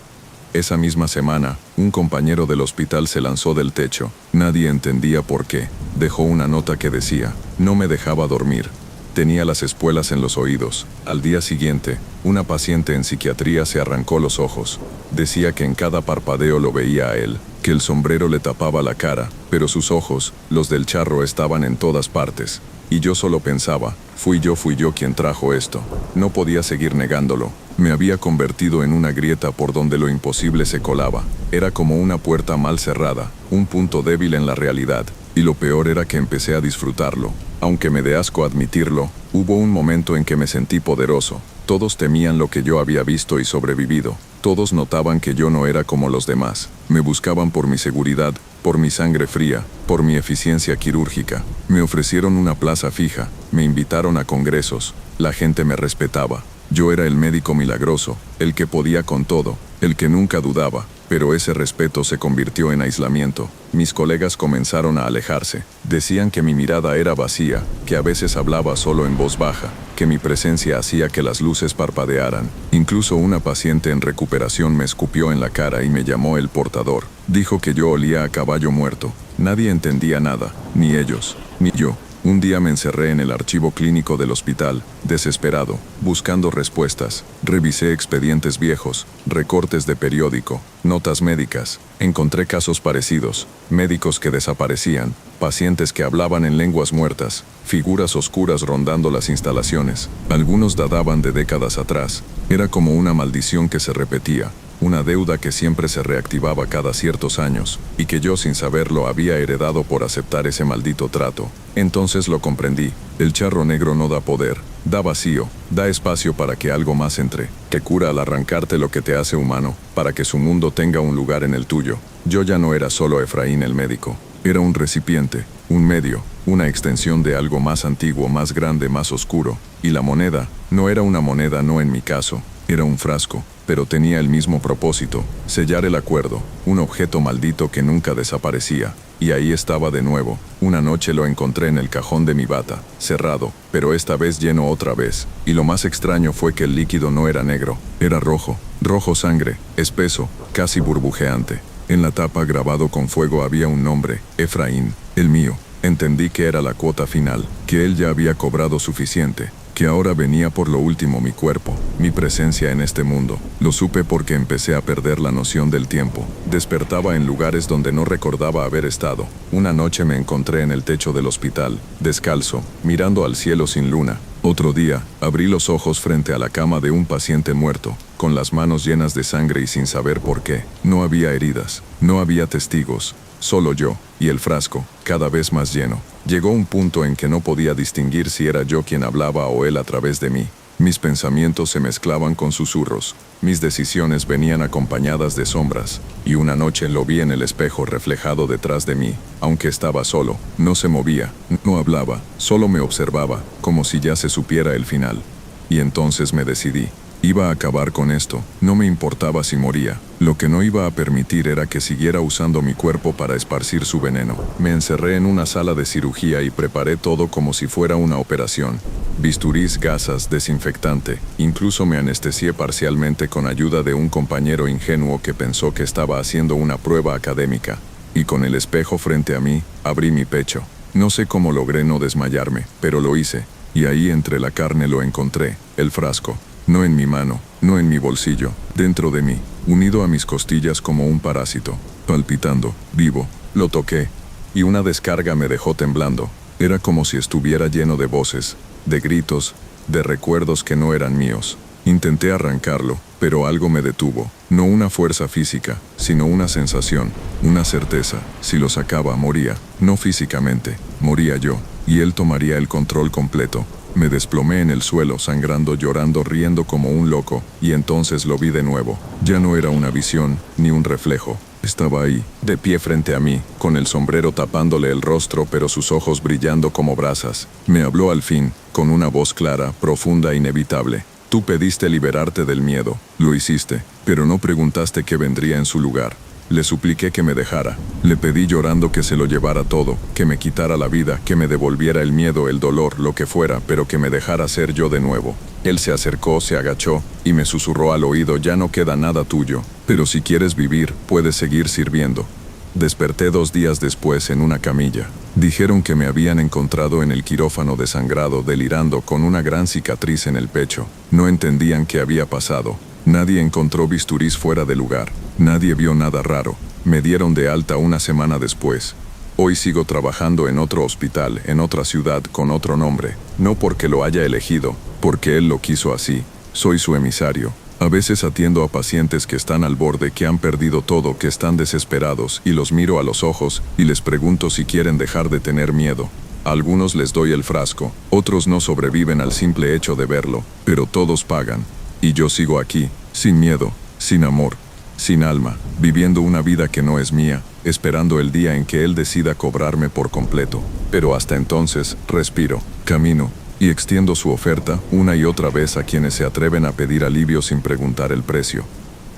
Esa misma semana, un compañero del hospital se lanzó del techo. Nadie entendía por qué. Dejó una nota que decía, no me dejaba dormir. Tenía las espuelas en los oídos. Al día siguiente, una paciente en psiquiatría se arrancó los ojos. Decía que en cada parpadeo lo veía a él, que el sombrero le tapaba la cara, pero sus ojos, los del charro, estaban en todas partes. Y yo solo pensaba, fui yo quien trajo esto. No podía seguir negándolo. Me había convertido en una grieta por donde lo imposible se colaba. Era como una puerta mal cerrada, un punto débil en la realidad. Y lo peor era que empecé a disfrutarlo. Aunque me dé asco admitirlo, hubo un momento en que me sentí poderoso. Todos temían lo que yo había visto y sobrevivido. Todos notaban que yo no era como los demás. Me buscaban por mi seguridad, por mi sangre fría, por mi eficiencia quirúrgica. Me ofrecieron una plaza fija, me invitaron a congresos. La gente me respetaba. Yo era el médico milagroso, el que podía con todo, el que nunca dudaba. Pero ese respeto se convirtió en aislamiento. Mis colegas comenzaron a alejarse. Decían que mi mirada era vacía, que a veces hablaba solo en voz baja, que mi presencia hacía que las luces parpadearan. Incluso una paciente en recuperación me escupió en la cara y me llamó el portador. Dijo que yo olía a caballo muerto. Nadie entendía nada, ni ellos, ni yo. Un día me encerré en el archivo clínico del hospital, desesperado, buscando respuestas. Revisé expedientes viejos, recortes de periódico, notas médicas. Encontré casos parecidos, médicos que desaparecían, pacientes que hablaban en lenguas muertas, figuras oscuras rondando las instalaciones. Algunos databan de décadas atrás. Era como una maldición que se repetía. una deuda que siempre se reactivaba cada ciertos años, y que yo sin saberlo había heredado por aceptar ese maldito trato. Entonces lo comprendí, el charro negro no da poder, da vacío, da espacio para que algo más entre, que cura al arrancarte lo que te hace humano, para que su mundo tenga un lugar en el tuyo. Yo ya no era solo Efraín el médico, era un recipiente, un medio, una extensión de algo más antiguo, más grande, más oscuro, y la moneda, no era una moneda, no en mi caso, era un frasco, pero tenía el mismo propósito, sellar el acuerdo, un objeto maldito que nunca desaparecía, y ahí estaba de nuevo. Una noche lo encontré en el cajón de mi bata, cerrado, pero esta vez lleno otra vez, y lo más extraño fue que el líquido no era negro, era rojo, rojo sangre, espeso, casi burbujeante. En la tapa grabado con fuego había un nombre, Efraín, el mío. Entendí que era la cuota final, que él ya había cobrado suficiente, que ahora venía por lo último mi cuerpo, mi presencia en este mundo. Lo supe porque empecé a perder la noción del tiempo. Despertaba en lugares donde no recordaba haber estado. Una noche me encontré en el techo del hospital, descalzo, mirando al cielo sin luna. Otro día, abrí los ojos frente a la cama de un paciente muerto, con las manos llenas de sangre y sin saber por qué. No había heridas, no había testigos, solo yo, y el frasco, cada vez más lleno. Llegó un punto en que no podía distinguir si era yo quien hablaba o él a través de mí. Mis pensamientos se mezclaban con susurros, mis decisiones venían acompañadas de sombras, y una noche lo vi en el espejo reflejado detrás de mí, aunque estaba solo, no se movía, no hablaba, solo me observaba, como si ya se supiera el final. Y entonces me decidí. Iba a acabar con esto, no me importaba si moría. Lo que no iba a permitir era que siguiera usando mi cuerpo para esparcir su veneno. Me encerré en una sala de cirugía y preparé todo como si fuera una operación. Bisturís, gasas, desinfectante. Incluso me anestesié parcialmente con ayuda de un compañero ingenuo que pensó que estaba haciendo una prueba académica. Y con el espejo frente a mí, abrí mi pecho. No sé cómo logré no desmayarme, pero lo hice. Y ahí entre la carne lo encontré, el frasco. No en mi mano, no en mi bolsillo, dentro de mí, unido a mis costillas como un parásito, palpitando, vivo. Lo toqué, y una descarga me dejó temblando. Era como si estuviera lleno de voces, de gritos, de recuerdos que no eran míos. Intenté arrancarlo, pero algo me detuvo. No una fuerza física, sino una sensación, una certeza. Si lo sacaba, moría. No físicamente, moría yo, y él tomaría el control completo. Me desplomé en el suelo, sangrando, llorando, riendo como un loco, y entonces lo vi de nuevo. Ya no era una visión, ni un reflejo. Estaba ahí, de pie frente a mí, con el sombrero tapándole el rostro, pero sus ojos brillando como brasas. Me habló al fin, con una voz clara, profunda, inevitable. Tú pediste liberarte del miedo, lo hiciste, pero no preguntaste qué vendría en su lugar. Le supliqué que me dejara. Le pedí llorando que se lo llevara todo, que me quitara la vida, que me devolviera el miedo, el dolor, lo que fuera, pero que me dejara ser yo de nuevo. Él se acercó, se agachó, y me susurró al oído: ya no queda nada tuyo, pero si quieres vivir, puedes seguir sirviendo. Desperté 2 días después en una camilla. Dijeron que me habían encontrado en el quirófano desangrado, delirando, con una gran cicatriz en el pecho. No entendían qué había pasado. Nadie encontró bisturís fuera de lugar. Nadie vio nada raro. Me dieron de alta una semana después. Hoy sigo trabajando en otro hospital, en otra ciudad, con otro nombre. No porque lo haya elegido, porque él lo quiso así. Soy su emisario. A veces atiendo a pacientes que están al borde, que han perdido todo, que están desesperados, y los miro a los ojos y les pregunto si quieren dejar de tener miedo. A algunos les doy el frasco, otros no sobreviven al simple hecho de verlo, pero todos pagan. Y yo sigo aquí, sin miedo, sin amor, sin alma, viviendo una vida que no es mía, esperando el día en que él decida cobrarme por completo. Pero hasta entonces, respiro, camino, y extiendo su oferta una y otra vez a quienes se atreven a pedir alivio sin preguntar el precio.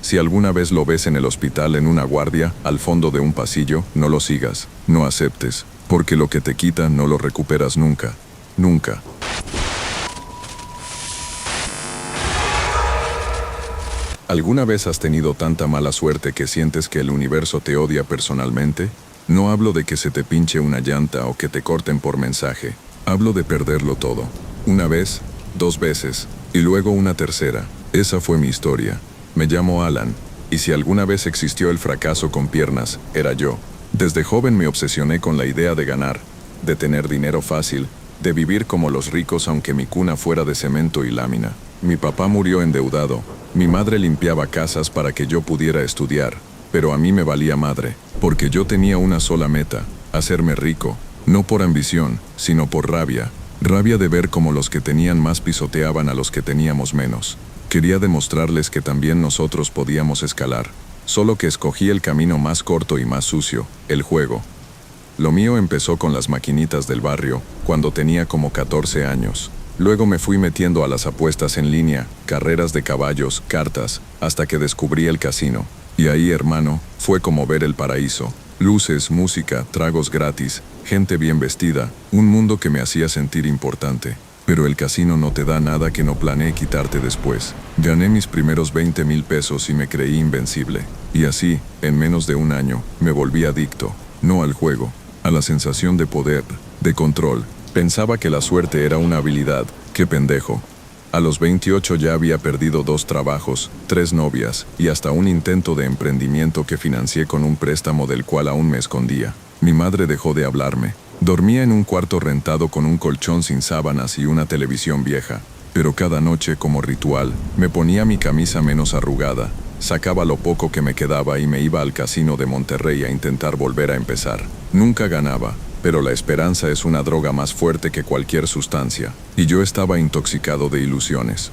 Si alguna vez lo ves en el hospital en una guardia, al fondo de un pasillo, no lo sigas, no aceptes, porque lo que te quitan no lo recuperas nunca, nunca. ¿Alguna vez has tenido tanta mala suerte que sientes que el universo te odia personalmente? No hablo de que se te pinche una llanta o que te corten por mensaje. Hablo de perderlo todo. Una vez, 2 veces, y luego una tercera. Esa fue mi historia. Me llamo Alan, y si alguna vez existió el fracaso con piernas, era yo. Desde joven me obsesioné con la idea de ganar, de tener dinero fácil, de vivir como los ricos aunque mi cuna fuera de cemento y lámina. Mi papá murió endeudado, Mi madre limpiaba casas para que yo pudiera estudiar, pero a mí me valía madre, porque yo tenía una sola meta, hacerme rico, no por ambición, sino por rabia. Rabia de ver cómo los que tenían más pisoteaban a los que teníamos menos. Quería demostrarles que también nosotros podíamos escalar, solo que escogí el camino más corto y más sucio, el juego. Lo mío empezó con las maquinitas del barrio, cuando tenía como 14 años. Luego me fui metiendo a las apuestas en línea, carreras de caballos, cartas, hasta que descubrí el casino. Y ahí, hermano, fue como ver el paraíso. Luces, música, tragos gratis, gente bien vestida, un mundo que me hacía sentir importante. Pero el casino no te da nada que no planee quitarte después. Gané mis primeros 20,000 pesos y me creí invencible. Y así, en menos de un año, me volví adicto, no al juego, a la sensación de poder, de control. Pensaba que la suerte era una habilidad. ¡Qué pendejo! A los 28 ya había perdido 2 trabajos, 3 novias y hasta un intento de emprendimiento que financié con un préstamo del cual aún me escondía. Mi madre dejó de hablarme. Dormía en un cuarto rentado con un colchón sin sábanas y una televisión vieja. Pero cada noche, como ritual, me ponía mi camisa menos arrugada, sacaba lo poco que me quedaba y me iba al casino de Monterrey a intentar volver a empezar. Nunca ganaba, pero la esperanza es una droga más fuerte que cualquier sustancia, y yo estaba intoxicado de ilusiones.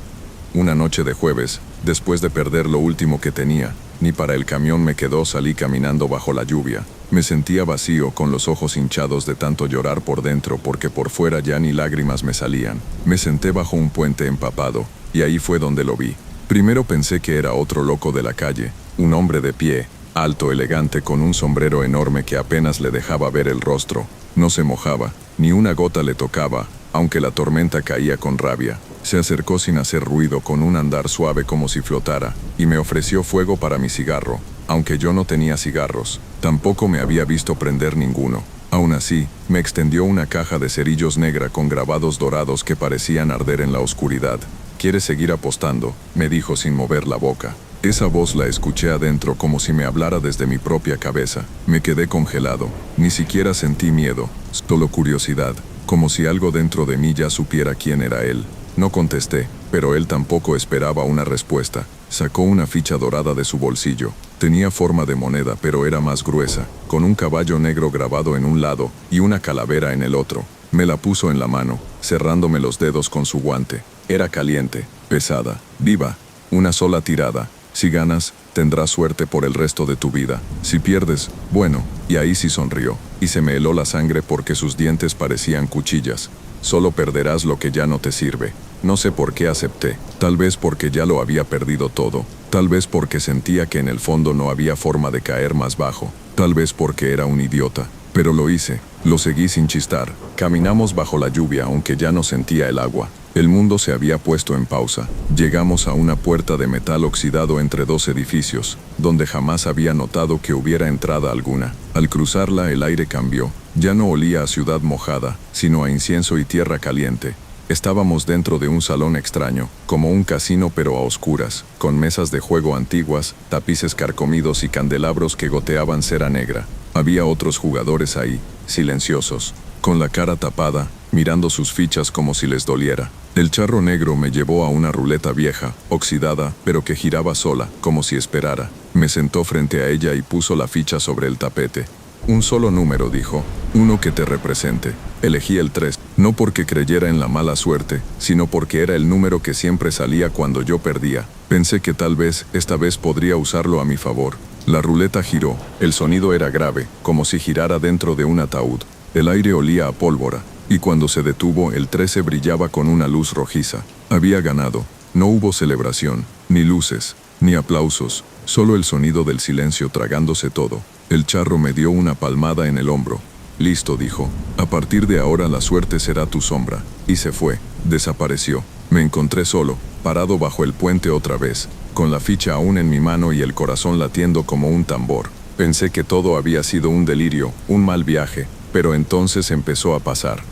Una noche de jueves, después de perder lo último que tenía, ni para el camión me quedó, salí caminando bajo la lluvia. Me sentía vacío, con los ojos hinchados de tanto llorar por dentro porque por fuera ya ni lágrimas me salían. Me senté bajo un puente empapado, y ahí fue donde lo vi. Primero pensé que era otro loco de la calle, un hombre de pie, alto, elegante, con un sombrero enorme que apenas le dejaba ver el rostro. No se mojaba, ni una gota le tocaba, aunque la tormenta caía con rabia. Se acercó sin hacer ruido, con un andar suave como si flotara, y me ofreció fuego para mi cigarro, aunque yo no tenía cigarros. Tampoco me había visto prender ninguno. Aún así, me extendió una caja de cerillos negra con grabados dorados que parecían arder en la oscuridad. ¿Quieres seguir apostando?, me dijo sin mover la boca. Esa voz la escuché adentro como si me hablara desde mi propia cabeza. Me quedé congelado. Ni siquiera sentí miedo, solo curiosidad, como si algo dentro de mí ya supiera quién era él. No contesté, pero él tampoco esperaba una respuesta. Sacó una ficha dorada de su bolsillo. Tenía forma de moneda, pero era más gruesa, con un caballo negro grabado en un lado y una calavera en el otro. Me la puso en la mano, cerrándome los dedos con su guante. Era caliente, pesada, viva. Una sola tirada. Si ganas, tendrás suerte por el resto de tu vida. Si pierdes, bueno. Y ahí sí sonrió, y se me heló la sangre porque sus dientes parecían cuchillas. Solo perderás lo que ya no te sirve. No sé por qué acepté. Tal vez porque ya lo había perdido todo. Tal vez porque sentía que en el fondo no había forma de caer más bajo. Tal vez porque era un idiota. Pero lo hice. Lo seguí sin chistar. Caminamos bajo la lluvia aunque ya no sentía el agua. El mundo se había puesto en pausa. Llegamos a una puerta de metal oxidado entre 2 edificios, donde jamás había notado que hubiera entrada alguna. Al cruzarla, el aire cambió. Ya no olía a ciudad mojada, sino a incienso y tierra caliente. Estábamos dentro de un salón extraño, como un casino pero a oscuras, con mesas de juego antiguas, tapices carcomidos y candelabros que goteaban cera negra. Había otros jugadores ahí, silenciosos, con la cara tapada, mirando sus fichas como si les doliera. El charro negro me llevó a una ruleta vieja, oxidada, pero que giraba sola, como si esperara. Me sentó frente a ella y puso la ficha sobre el tapete. Un solo número, dijo, uno que te represente. Elegí el 3, no porque creyera en la mala suerte, sino porque era el número que siempre salía cuando yo perdía. Pensé que tal vez, esta vez podría usarlo a mi favor. La ruleta giró, el sonido era grave, como si girara dentro de un ataúd. El aire olía a pólvora, y cuando se detuvo, el 13 brillaba con una luz rojiza. Había ganado. No hubo celebración, ni luces, ni aplausos, solo el sonido del silencio tragándose todo. El charro me dio una palmada en el hombro. Listo, dijo. A partir de ahora la suerte será tu sombra. Y se fue. Desapareció. Me encontré solo, parado bajo el puente otra vez, con la ficha aún en mi mano y el corazón latiendo como un tambor. Pensé que todo había sido un delirio, un mal viaje, pero entonces empezó a pasar.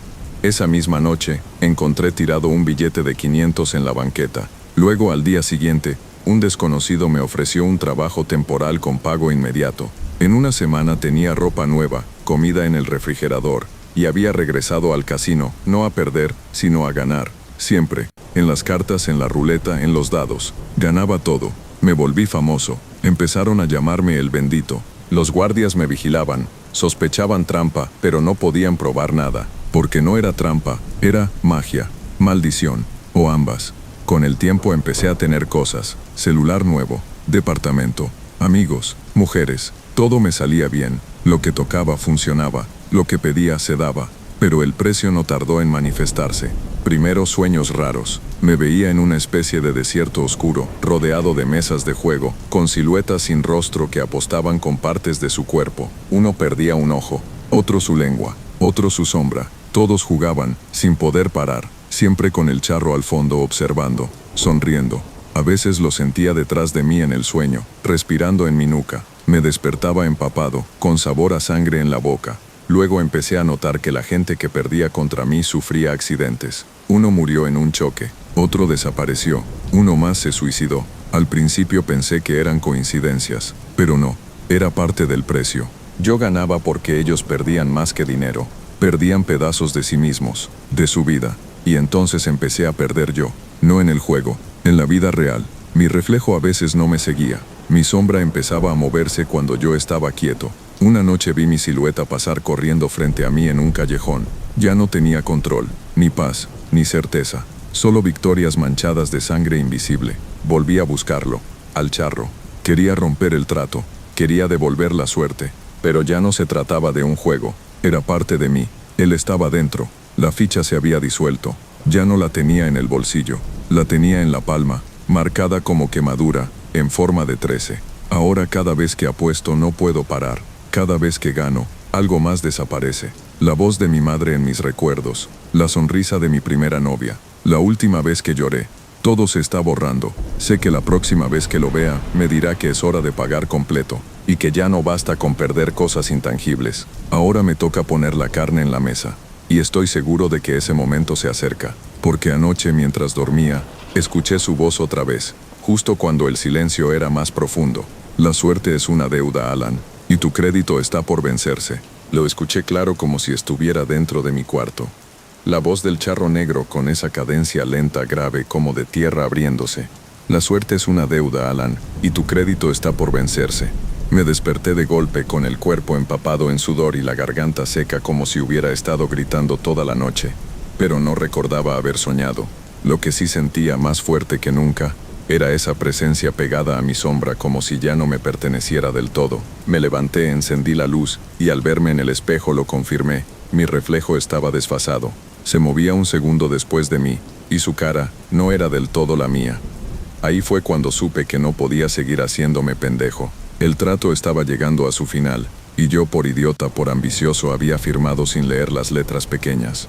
Esa misma noche, encontré tirado un billete de 500 en la banqueta. Luego, al día siguiente, un desconocido me ofreció un trabajo temporal con pago inmediato. En una semana tenía ropa nueva, comida en el refrigerador, y había regresado al casino, no a perder, sino a ganar. Siempre. En las cartas, en la ruleta, en los dados. Ganaba todo. Me volví famoso. Empezaron a llamarme el bendito. Los guardias me vigilaban. Sospechaban trampa, pero no podían probar nada. Porque no era trampa, era magia, maldición, o ambas. Con el tiempo empecé a tener cosas. Celular nuevo, departamento, amigos, mujeres. Todo me salía bien. Lo que tocaba funcionaba. Lo que pedía se daba. Pero el precio no tardó en manifestarse. Primero sueños raros. Me veía en una especie de desierto oscuro, rodeado de mesas de juego, con siluetas sin rostro que apostaban con partes de su cuerpo. Uno perdía un ojo, otro su lengua, otro su sombra. Todos jugaban, sin poder parar, siempre con el charro al fondo observando, sonriendo. A veces lo sentía detrás de mí en el sueño, respirando en mi nuca. Me despertaba empapado, con sabor a sangre en la boca. Luego empecé a notar que la gente que perdía contra mí sufría accidentes. Uno murió en un choque, otro desapareció, uno más se suicidó. Al principio pensé que eran coincidencias, pero no, era parte del precio. Yo ganaba porque ellos perdían más que dinero, perdían pedazos de sí mismos, de su vida, y entonces empecé a perder yo, no en el juego, en la vida real. Mi reflejo a veces no me seguía, mi sombra empezaba a moverse cuando yo estaba quieto. Una noche vi mi silueta pasar corriendo frente a mí en un callejón. Ya no tenía control, ni paz, ni certeza, solo victorias manchadas de sangre invisible. Volví a buscarlo, al charro. Quería romper el trato, quería devolver la suerte, pero ya no se trataba de un juego, era parte de mí. Él estaba dentro, la ficha se había disuelto, ya no la tenía en el bolsillo, la tenía en la palma, marcada como quemadura, en forma de 13. Ahora cada vez que apuesto no puedo parar. Cada vez que gano, algo más desaparece. La voz de mi madre en mis recuerdos, la sonrisa de mi primera novia, la última vez que lloré. Todo se está borrando. Sé que la próxima vez que lo vea, me dirá que es hora de pagar completo, y que ya no basta con perder cosas intangibles. Ahora me toca poner la carne en la mesa, y estoy seguro de que ese momento se acerca, porque anoche mientras dormía, escuché su voz otra vez, justo cuando el silencio era más profundo. La suerte es una deuda, Alan. Y tu crédito está por vencerse. Lo escuché claro como si estuviera dentro de mi cuarto. La voz del charro negro con esa cadencia lenta, grave, como de tierra abriéndose. La suerte es una deuda, Alan, y tu crédito está por vencerse. Me desperté de golpe con el cuerpo empapado en sudor y la garganta seca como si hubiera estado gritando toda la noche. Pero no recordaba haber soñado. Lo que sí sentía más fuerte que nunca era esa presencia pegada a mi sombra como si ya no me perteneciera del todo. Me levanté, encendí la luz, y al verme en el espejo lo confirmé. Mi reflejo estaba desfasado. Se movía un segundo después de mí, y su cara no era del todo la mía. Ahí fue cuando supe que no podía seguir haciéndome pendejo. El trato estaba llegando a su final, y yo por idiota, por ambicioso, había firmado sin leer las letras pequeñas.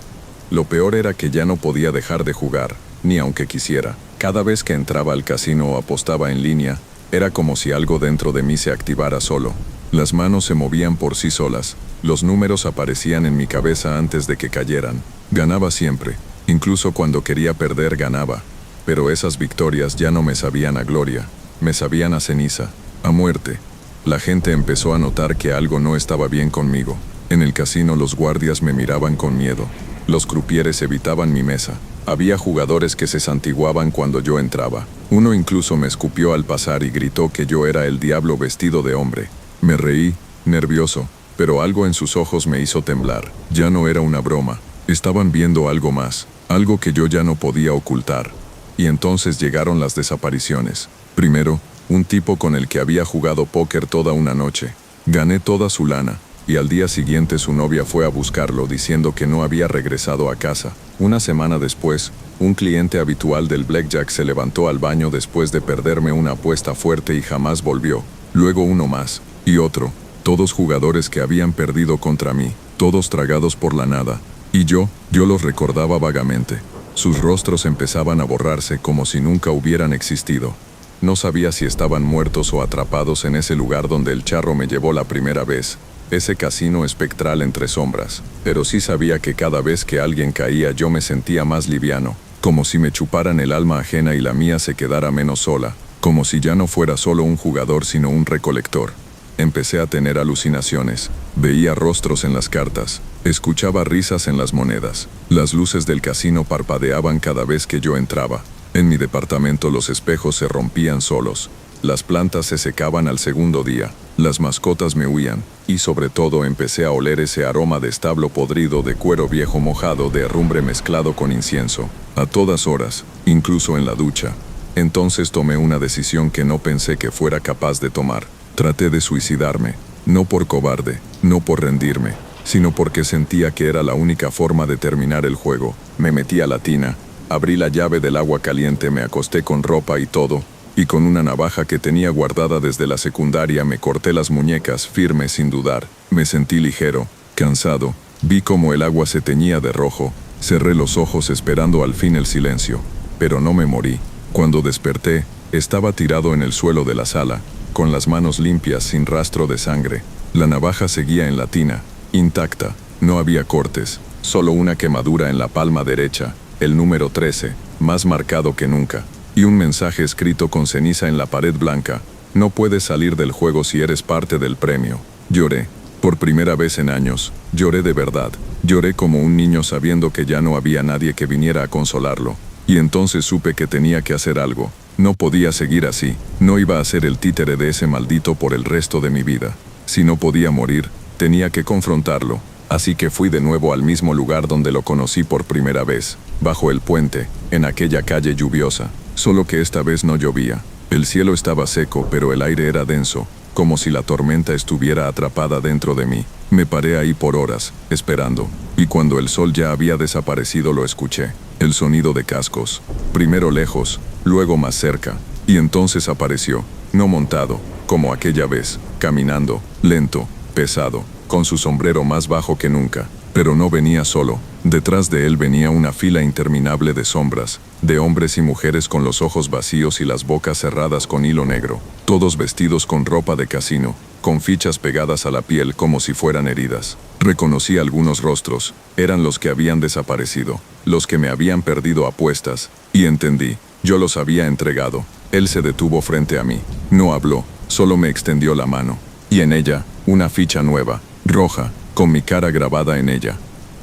Lo peor era que ya no podía dejar de jugar, ni aunque quisiera. Cada vez que entraba al casino o apostaba en línea, era como si algo dentro de mí se activara solo. Las manos se movían por sí solas, los números aparecían en mi cabeza antes de que cayeran. Ganaba siempre, incluso cuando quería perder ganaba. Pero esas victorias ya no me sabían a gloria, me sabían a ceniza, a muerte. La gente empezó a notar que algo no estaba bien conmigo. En el casino los guardias me miraban con miedo. Los crupieres evitaban mi mesa. Había jugadores que se santiguaban cuando yo entraba. Uno incluso me escupió al pasar y gritó que yo era el diablo vestido de hombre. Me reí, nervioso, pero algo en sus ojos me hizo temblar. Ya no era una broma. Estaban viendo algo más, algo que yo ya no podía ocultar. Y entonces llegaron las desapariciones. Primero, un tipo con el que había jugado póker toda una noche. Gané toda su lana. Y al día siguiente su novia fue a buscarlo diciendo que no había regresado a casa. Una semana después, un cliente habitual del blackjack se levantó al baño después de perderme una apuesta fuerte y jamás volvió. Luego uno más, y otro, todos jugadores que habían perdido contra mí, todos tragados por la nada. Y yo los recordaba vagamente. Sus rostros empezaban a borrarse como si nunca hubieran existido. No sabía si estaban muertos o atrapados en ese lugar donde el charro me llevó la primera vez. Ese casino espectral entre sombras, pero sí sabía que cada vez que alguien caía yo me sentía más liviano, como si me chuparan el alma ajena y la mía se quedara menos sola, como si ya no fuera solo un jugador sino un recolector. Empecé a tener alucinaciones. Veía rostros en las cartas. Escuchaba risas en las monedas. Las luces del casino parpadeaban cada vez que yo entraba. En mi departamento los espejos se rompían solos. Las plantas se secaban al segundo día. Las mascotas me huían. Y sobre todo empecé a oler ese aroma de establo podrido, de cuero viejo mojado, de herrumbre mezclado con incienso. A todas horas, incluso en la ducha. Entonces tomé una decisión que no pensé que fuera capaz de tomar. Traté de suicidarme, no por cobarde, no por rendirme, sino porque sentía que era la única forma de terminar el juego. Me metí a la tina, abrí la llave del agua caliente, me acosté con ropa y todo, y con una navaja que tenía guardada desde la secundaria me corté las muñecas, firme sin dudar. Me sentí ligero, cansado, vi cómo el agua se teñía de rojo, cerré los ojos esperando al fin el silencio, pero no me morí. Cuando desperté, estaba tirado en el suelo de la sala, con las manos limpias sin rastro de sangre. La navaja seguía en la tina, intacta, no había cortes, solo una quemadura en la palma derecha, el número 13, más marcado que nunca, y un mensaje escrito con ceniza en la pared blanca: no puedes salir del juego si eres parte del premio. Lloré, por primera vez en años, lloré de verdad, lloré como un niño sabiendo que ya no había nadie que viniera a consolarlo, y entonces supe que tenía que hacer algo. No podía seguir así, no iba a ser el títere de ese maldito por el resto de mi vida. Si no podía morir, tenía que confrontarlo, así que fui de nuevo al mismo lugar donde lo conocí por primera vez, bajo el puente, en aquella calle lluviosa, solo que esta vez no llovía. El cielo estaba seco, pero el aire era denso, como si la tormenta estuviera atrapada dentro de mí. Me paré ahí por horas, esperando, y cuando el sol ya había desaparecido lo escuché, el sonido de cascos, primero lejos, luego más cerca, y entonces apareció, no montado, como aquella vez, caminando, lento, pesado, con su sombrero más bajo que nunca, pero no venía solo. Detrás de él venía una fila interminable de sombras, de hombres y mujeres con los ojos vacíos y las bocas cerradas con hilo negro, todos vestidos con ropa de casino, con fichas pegadas a la piel como si fueran heridas. Reconocí algunos rostros, eran los que habían desaparecido, los que me habían perdido apuestas, y entendí, yo los había entregado. Él se detuvo frente a mí, no habló, solo me extendió la mano, y en ella, una ficha nueva, roja, con mi cara grabada en ella.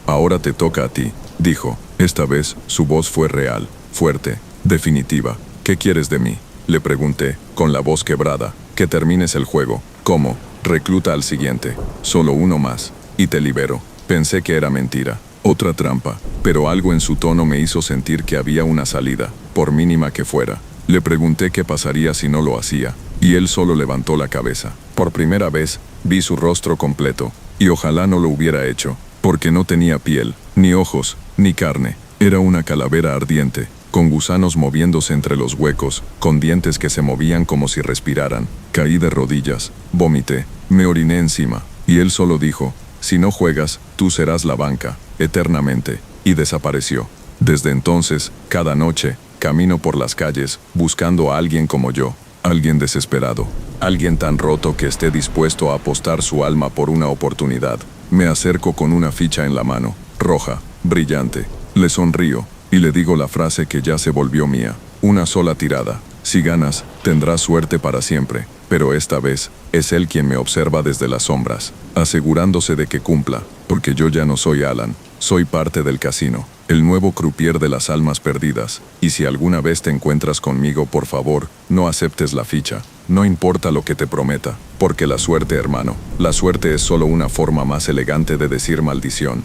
Ahora te toca a ti, dijo. Esta vez, su voz fue real, fuerte, definitiva. ¿Qué quieres de mí?, le pregunté, con la voz quebrada. Que termines el juego. ¿Cómo? Recluta al siguiente. Solo uno más, y te libero. Pensé que era mentira, otra trampa, pero algo en su tono me hizo sentir que había una salida, por mínima que fuera. Le pregunté qué pasaría si no lo hacía, y él solo levantó la cabeza. Por primera vez, vi su rostro completo, y ojalá no lo hubiera hecho, porque no tenía piel, ni ojos, ni carne. Era una calavera ardiente, con gusanos moviéndose entre los huecos, con dientes que se movían como si respiraran. Caí de rodillas, vomité, me oriné encima, y él solo dijo: si no juegas, tú serás la banca, eternamente, y desapareció. Desde entonces, cada noche, camino por las calles, buscando a alguien como yo, alguien desesperado, alguien tan roto que esté dispuesto a apostar su alma por una oportunidad. Me acerco con una ficha en la mano, roja, brillante. Le sonrío, y le digo la frase que ya se volvió mía. Una sola tirada. Si ganas, tendrás suerte para siempre. Pero esta vez, es él quien me observa desde las sombras, asegurándose de que cumpla, porque yo ya no soy Alan, soy parte del casino, el nuevo croupier de las almas perdidas, y si alguna vez te encuentras conmigo, por favor, no aceptes la ficha, no importa lo que te prometa, porque la suerte, hermano, la suerte es solo una forma más elegante de decir maldición.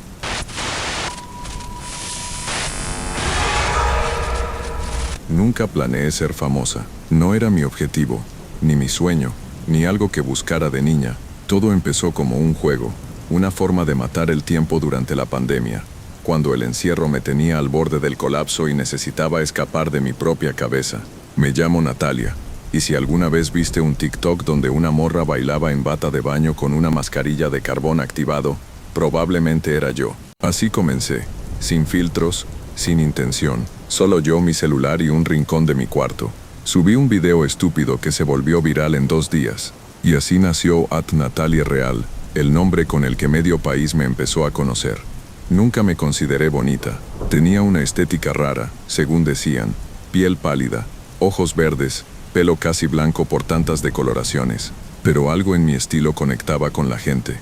Nunca planeé ser famosa, no era mi objetivo, ni mi sueño, ni algo que buscara de niña. Todo empezó como un juego, una forma de matar el tiempo durante la pandemia, cuando el encierro me tenía al borde del colapso y necesitaba escapar de mi propia cabeza. Me llamo Natalia, y si alguna vez viste un TikTok donde una morra bailaba en bata de baño con una mascarilla de carbón activado, probablemente era yo. Así comencé, sin filtros, sin intención, solo yo, mi celular y un rincón de mi cuarto. Subí un video estúpido que se volvió viral en 2 días, y así nació @NataliaReal, el nombre con el que medio país me empezó a conocer. Nunca me consideré bonita, tenía una estética rara, según decían, piel pálida, ojos verdes, pelo casi blanco por tantas decoloraciones. pero algo en mi estilo conectaba con la gente.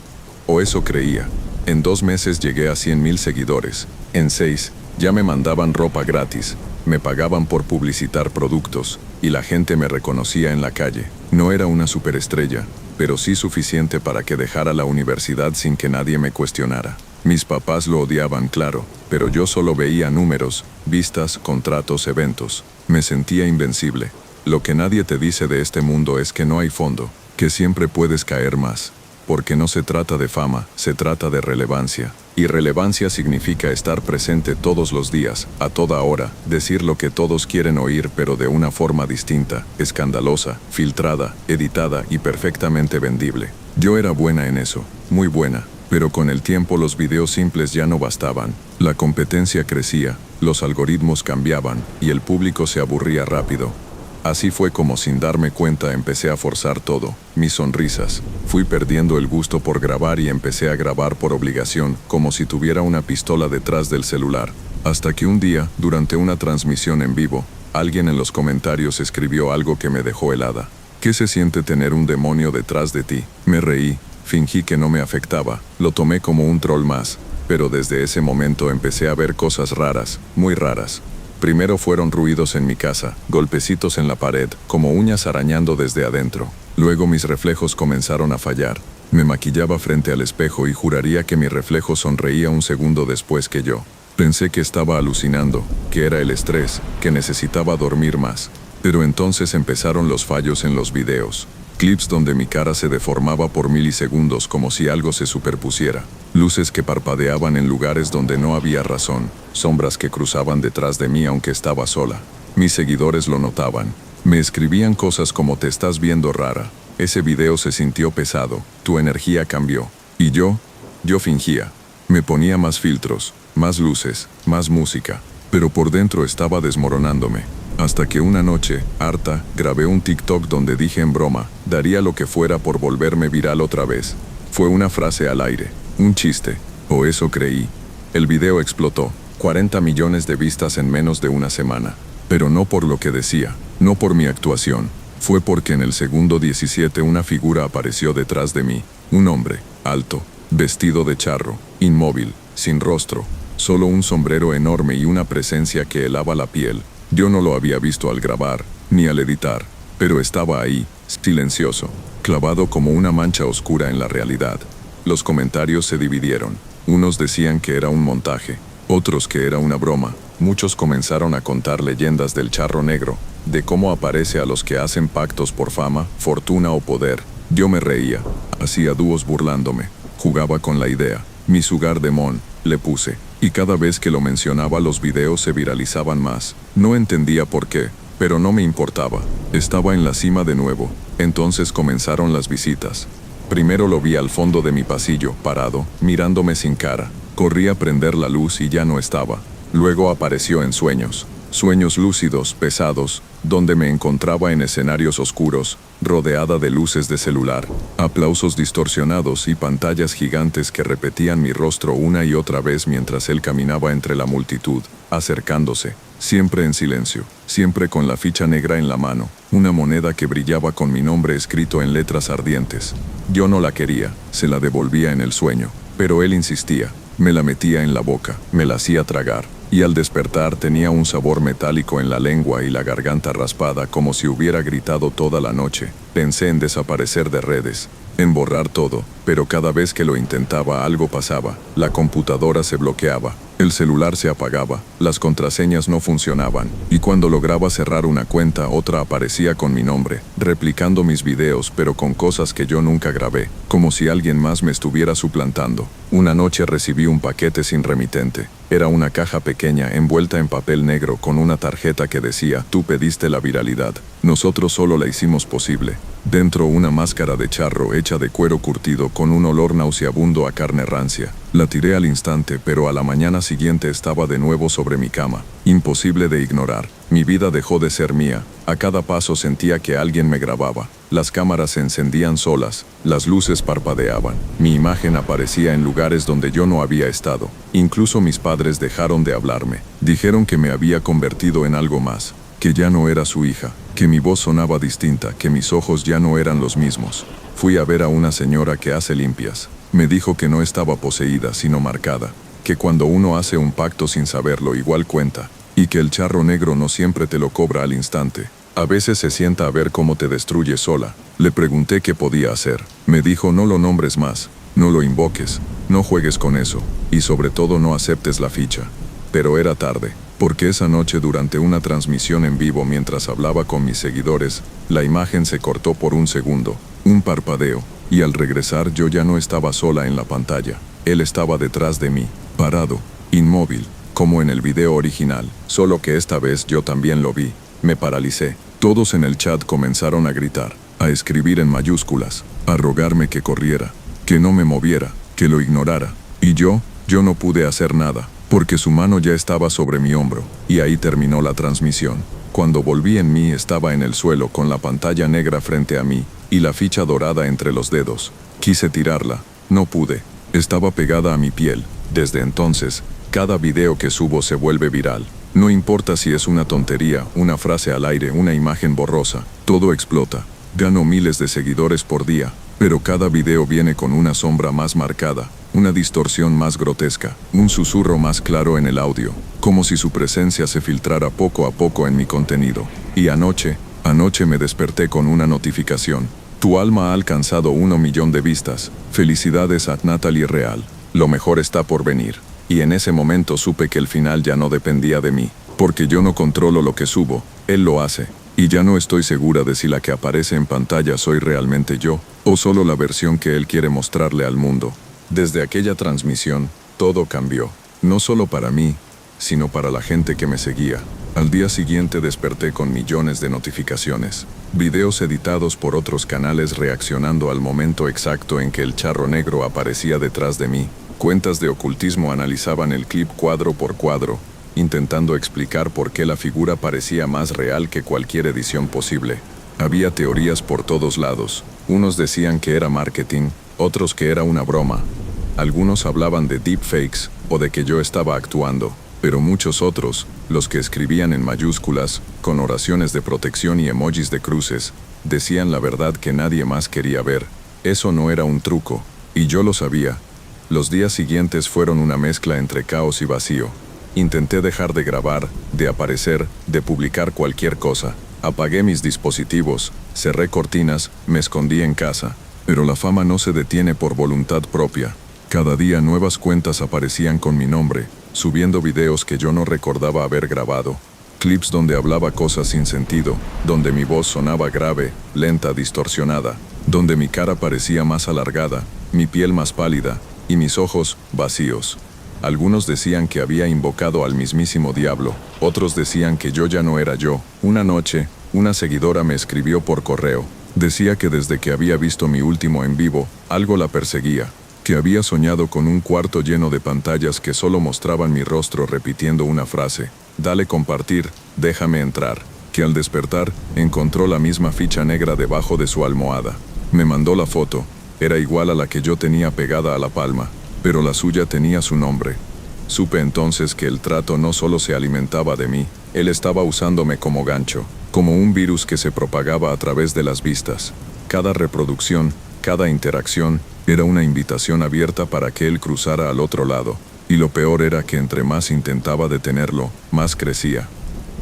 O eso creía. En 2 meses llegué a 100,000 seguidores. En 6, ya me mandaban ropa gratis, me pagaban por publicitar productos, y la gente me reconocía en la calle. No era una superestrella, pero sí suficiente para que dejara la universidad sin que nadie me cuestionara. Mis papás lo odiaban, claro, pero yo solo veía números, vistas, contratos, eventos. Me sentía invencible. Lo que nadie te dice de este mundo es que no hay fondo, que siempre puedes caer más. Porque no se trata de fama, se trata de relevancia. Y relevancia significa estar presente todos los días, a toda hora, decir lo que todos quieren oír pero de una forma distinta, escandalosa, filtrada, editada y perfectamente vendible. Yo era buena en eso, muy buena, pero con el tiempo los videos simples ya no bastaban. La competencia crecía, los algoritmos cambiaban y el público se aburría rápido. Así fue como sin darme cuenta empecé a forzar todo, mis sonrisas. Fui perdiendo el gusto por grabar y empecé a grabar por obligación, como si tuviera una pistola detrás del celular. Hasta que un día, durante una transmisión en vivo, alguien en los comentarios escribió algo que me dejó helada. ¿Qué se siente tener un demonio detrás de ti? Me reí, fingí que no me afectaba, lo tomé como un troll más, pero desde ese momento empecé a ver cosas raras, muy raras. Primero fueron ruidos en mi casa, golpecitos en la pared, como uñas arañando desde adentro. Luego mis reflejos comenzaron a fallar. Me maquillaba frente al espejo y juraría que mi reflejo sonreía un segundo después que yo. Pensé que estaba alucinando, que era el estrés, que necesitaba dormir más. Pero entonces empezaron los fallos en los videos. Clips donde mi cara se deformaba por milisegundos como si algo se superpusiera. Luces que parpadeaban en lugares donde no había razón. Sombras que cruzaban detrás de mí aunque estaba sola. Mis seguidores lo notaban. Me escribían cosas como "te estás viendo rara. Ese video se sintió pesado. Tu energía cambió". Y yo fingía. Me ponía más filtros, más luces, más música. Pero por dentro estaba desmoronándome. Hasta que una noche, harta, grabé un TikTok donde dije en broma, daría lo que fuera por volverme viral otra vez. Fue una frase al aire, un chiste, o eso creí. El video explotó, 40 millones de vistas en menos de una semana. Pero no por lo que decía, no por mi actuación. Fue porque en el segundo 17 una figura apareció detrás de mí, un hombre, alto, vestido de charro, inmóvil, sin rostro, solo un sombrero enorme y una presencia que helaba la piel. Yo no lo había visto al grabar, ni al editar, pero estaba ahí, silencioso, clavado como una mancha oscura en la realidad. Los comentarios se dividieron. Unos decían que era un montaje, otros que era una broma. Muchos comenzaron a contar leyendas del charro negro, de cómo aparece a los que hacen pactos por fama, fortuna o poder. Yo me reía, hacía dúos burlándome, jugaba con la idea. Mi Sugar Demon, le puse, y cada vez que lo mencionaba los videos se viralizaban más. No entendía por qué, pero no me importaba. Estaba en la cima de nuevo. Entonces comenzaron las visitas. Primero lo vi al fondo de mi pasillo, parado, mirándome sin cara. Corrí a prender la luz y ya no estaba. Luego apareció en sueños. Sueños lúcidos, pesados, donde me encontraba en escenarios oscuros, rodeada de luces de celular, aplausos distorsionados y pantallas gigantes que repetían mi rostro una y otra vez mientras él caminaba entre la multitud, acercándose, siempre en silencio, siempre con la ficha negra en la mano, una moneda que brillaba con mi nombre escrito en letras ardientes. Yo no la quería, se la devolvía en el sueño, pero él insistía, me la metía en la boca, me la hacía tragar. Y al despertar tenía un sabor metálico en la lengua y la garganta raspada como si hubiera gritado toda la noche. Pensé en desaparecer de redes, en borrar todo, pero cada vez que lo intentaba algo pasaba. La computadora se bloqueaba, el celular se apagaba, las contraseñas no funcionaban, y cuando lograba cerrar una cuenta otra aparecía con mi nombre, replicando mis videos pero con cosas que yo nunca grabé, como si alguien más me estuviera suplantando. Una noche recibí un paquete sin remitente. Era una caja pequeña envuelta en papel negro con una tarjeta que decía, tú pediste la viralidad, nosotros solo la hicimos posible. Dentro una máscara de charro hecha de cuero curtido con un olor nauseabundo a carne rancia. La tiré al instante, pero a la mañana siguiente estaba de nuevo sobre mi cama. Imposible de ignorar. Mi vida dejó de ser mía. A cada paso sentía que alguien me grababa. Las cámaras se encendían solas, las luces parpadeaban. Mi imagen aparecía en lugares donde yo no había estado. Incluso mis padres dejaron de hablarme. Dijeron que me había convertido en algo más. que ya no era su hija, que mi voz sonaba distinta, que mis ojos ya no eran los mismos. Fui a ver a una señora que hace limpias. Me dijo que no estaba poseída, sino marcada, que cuando uno hace un pacto sin saberlo igual cuenta, y que el charro negro no siempre te lo cobra al instante. A veces se sienta a ver cómo te destruye sola. Le pregunté qué podía hacer. Me dijo: no lo nombres más, no lo invoques, no juegues con eso, y sobre todo no aceptes la ficha. Pero era tarde, porque esa noche durante una transmisión en vivo mientras hablaba con mis seguidores, la imagen se cortó por un segundo, un parpadeo, y al regresar yo ya no estaba sola en la pantalla. Él estaba detrás de mí, parado, inmóvil, como en el video original, solo que esta vez yo también lo vi. Me paralicé. Todos en el chat comenzaron a gritar, a escribir en mayúsculas, a rogarme que corriera, que no me moviera, que lo ignorara. Y yo no pude hacer nada, porque su mano ya estaba sobre mi hombro, y ahí terminó la transmisión. Cuando volví en mí estaba en el suelo con la pantalla negra frente a mí, y la ficha dorada entre los dedos. Quise tirarla, no pude, estaba pegada a mi piel. Desde entonces, cada video que subo se vuelve viral. No importa si es una tontería, una frase al aire, una imagen borrosa, todo explota. Gano miles de seguidores por día, pero cada video viene con una sombra más marcada, una distorsión más grotesca, un susurro más claro en el audio, como si su presencia se filtrara poco a poco en mi contenido. Y anoche me desperté con una notificación. Tu alma ha alcanzado 1 millón de vistas. Felicidades a Natalie Real. Lo mejor está por venir. Y en ese momento supe que el final ya no dependía de mí, porque yo no controlo lo que subo, él lo hace, y ya no estoy segura de si la que aparece en pantalla soy realmente yo, o solo la versión que él quiere mostrarle al mundo. Desde aquella transmisión, todo cambió, no solo para mí, sino para la gente que me seguía. Al día siguiente desperté con millones de notificaciones, videos editados por otros canales reaccionando al momento exacto en que el charro negro aparecía detrás de mí. Cuentas de ocultismo analizaban el clip cuadro por cuadro, intentando explicar por qué la figura parecía más real que cualquier edición posible. Había teorías por todos lados. Unos decían que era marketing, otros que era una broma. Algunos hablaban de deepfakes o de que yo estaba actuando, pero muchos otros, los que escribían en mayúsculas, con oraciones de protección y emojis de cruces, decían la verdad que nadie más quería ver. Eso no era un truco, y yo lo sabía. Los días siguientes fueron una mezcla entre caos y vacío. Intenté dejar de grabar, de aparecer, de publicar cualquier cosa. Apagué mis dispositivos, cerré cortinas, me escondí en casa. Pero la fama no se detiene por voluntad propia. Cada día nuevas cuentas aparecían con mi nombre, subiendo videos que yo no recordaba haber grabado. Clips donde hablaba cosas sin sentido, donde mi voz sonaba grave, lenta, distorsionada, donde mi cara parecía más alargada, mi piel más pálida, y mis ojos vacíos. Algunos decían que había invocado al mismísimo diablo, otros decían que yo ya no era yo. Una noche, una seguidora me escribió por correo. Decía que desde que había visto mi último en vivo, algo la perseguía, que había soñado con un cuarto lleno de pantallas que solo mostraban mi rostro repitiendo una frase: dale compartir, déjame entrar, que al despertar, encontró la misma ficha negra debajo de su almohada. Me mandó la foto. Era igual a la que yo tenía pegada a la palma, pero la suya tenía su nombre. Supe entonces que el trato no solo se alimentaba de mí, él estaba usándome como gancho, como un virus que se propagaba a través de las vistas. Cada reproducción, cada interacción, era una invitación abierta para que él cruzara al otro lado, y lo peor era que entre más intentaba detenerlo, más crecía.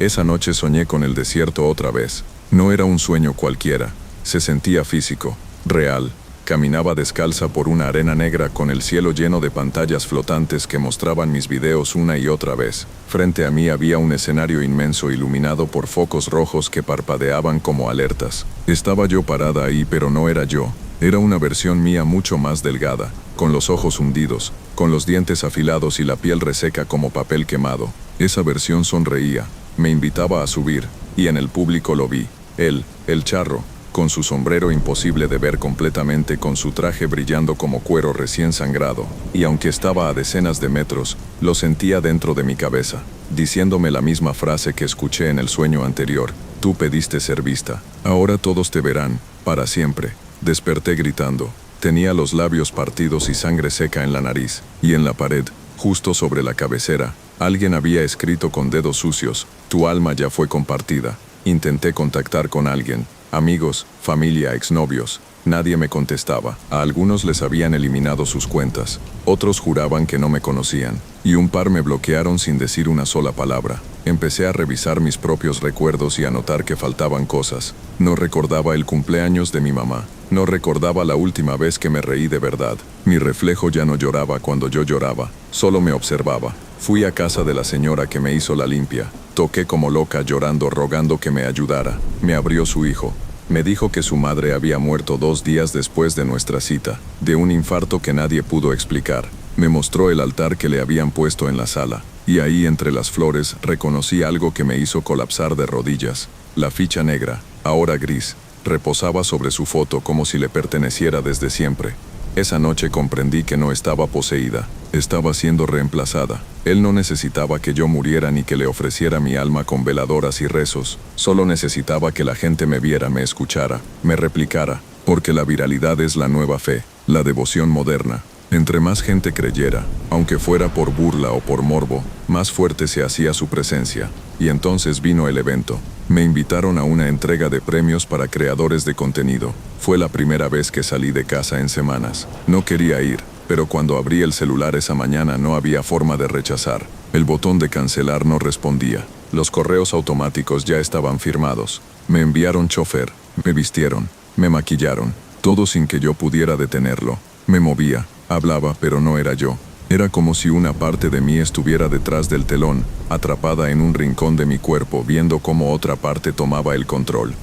Esa noche soñé con el desierto otra vez. No era un sueño cualquiera, se sentía físico, real. Caminaba descalza por una arena negra con el cielo lleno de pantallas flotantes que mostraban mis videos una y otra vez. Frente a mí había un escenario inmenso iluminado por focos rojos que parpadeaban como alertas. Estaba yo parada ahí, pero no era yo. Era una versión mía mucho más delgada, con los ojos hundidos, con los dientes afilados y la piel reseca como papel quemado. Esa versión sonreía, me invitaba a subir, y en el público lo vi. Él, el charro, con su sombrero imposible de ver completamente, con su traje brillando como cuero recién sangrado, y aunque estaba a decenas de metros, lo sentía dentro de mi cabeza, diciéndome la misma frase que escuché en el sueño anterior: tú pediste ser vista, ahora todos te verán, para siempre. Desperté gritando, tenía los labios partidos y sangre seca en la nariz, y en la pared, Justo sobre la cabecera, alguien había escrito con dedos sucios: tu alma ya fue compartida. Intenté contactar con alguien, amigos, familia, exnovios. Nadie me contestaba. A algunos les habían eliminado sus cuentas. Otros juraban que no me conocían. Y un par me bloquearon sin decir una sola palabra. Empecé a revisar mis propios recuerdos y a notar que faltaban cosas. No recordaba el cumpleaños de mi mamá. No recordaba la última vez que me reí de verdad. Mi reflejo ya no lloraba cuando yo lloraba. Solo me observaba. Fui a casa de la señora que me hizo la limpia. Toqué como loca llorando, rogando que me ayudara. Me abrió su hijo. Me dijo que su madre había muerto 2 días después de nuestra cita, de un infarto que nadie pudo explicar. Me mostró el altar que le habían puesto en la sala, y ahí entre las flores reconocí algo que me hizo colapsar de rodillas. La ficha negra, ahora gris, reposaba sobre su foto como si le perteneciera desde siempre. Esa noche comprendí que no estaba poseída, estaba siendo reemplazada. Él no necesitaba que yo muriera ni que le ofreciera mi alma con veladoras y rezos. Solo necesitaba que la gente me viera, me escuchara, me replicara, porque la viralidad es la nueva fe, la devoción moderna. Entre más gente creyera, aunque fuera por burla o por morbo, más fuerte se hacía su presencia. Y entonces vino el evento. Me invitaron a una entrega de premios para creadores de contenido. Fue la primera vez que salí de casa en semanas. No quería ir, pero cuando abrí el celular esa mañana no había forma de rechazar. El botón de cancelar no respondía. Los correos automáticos ya estaban firmados. Me enviaron chofer, me vistieron, me maquillaron, todo sin que yo pudiera detenerlo. Me movía, hablaba, pero no era yo. Era como si una parte de mí estuviera detrás del telón, atrapada en un rincón de mi cuerpo, viendo cómo otra parte tomaba el control.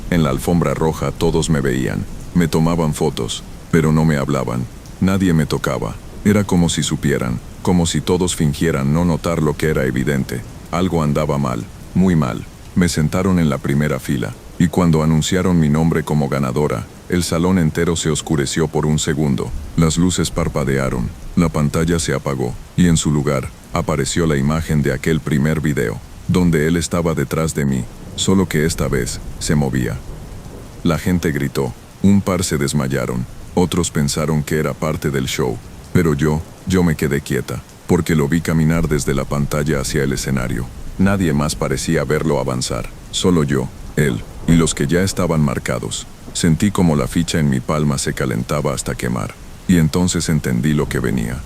En la alfombra roja todos me veían, me tomaban fotos, pero no me hablaban. Nadie me tocaba. Era como si supieran, como si todos fingieran no notar lo que era evidente. Algo andaba mal, muy mal. Me sentaron en la primera fila, y cuando anunciaron mi nombre como ganadora, el salón entero se oscureció por un segundo. Las luces parpadearon, la pantalla se apagó, y en su lugar, apareció la imagen de aquel primer video, donde él estaba detrás de mí, solo que esta vez, se movía. La gente gritó, un par se desmayaron, otros pensaron que era parte del show, pero yo me quedé quieta, porque lo vi caminar desde la pantalla hacia el escenario. Nadie más parecía verlo avanzar, solo yo, él, y los que ya estaban marcados. Sentí como la ficha en mi palma se calentaba hasta quemar, y entonces entendí lo que venía.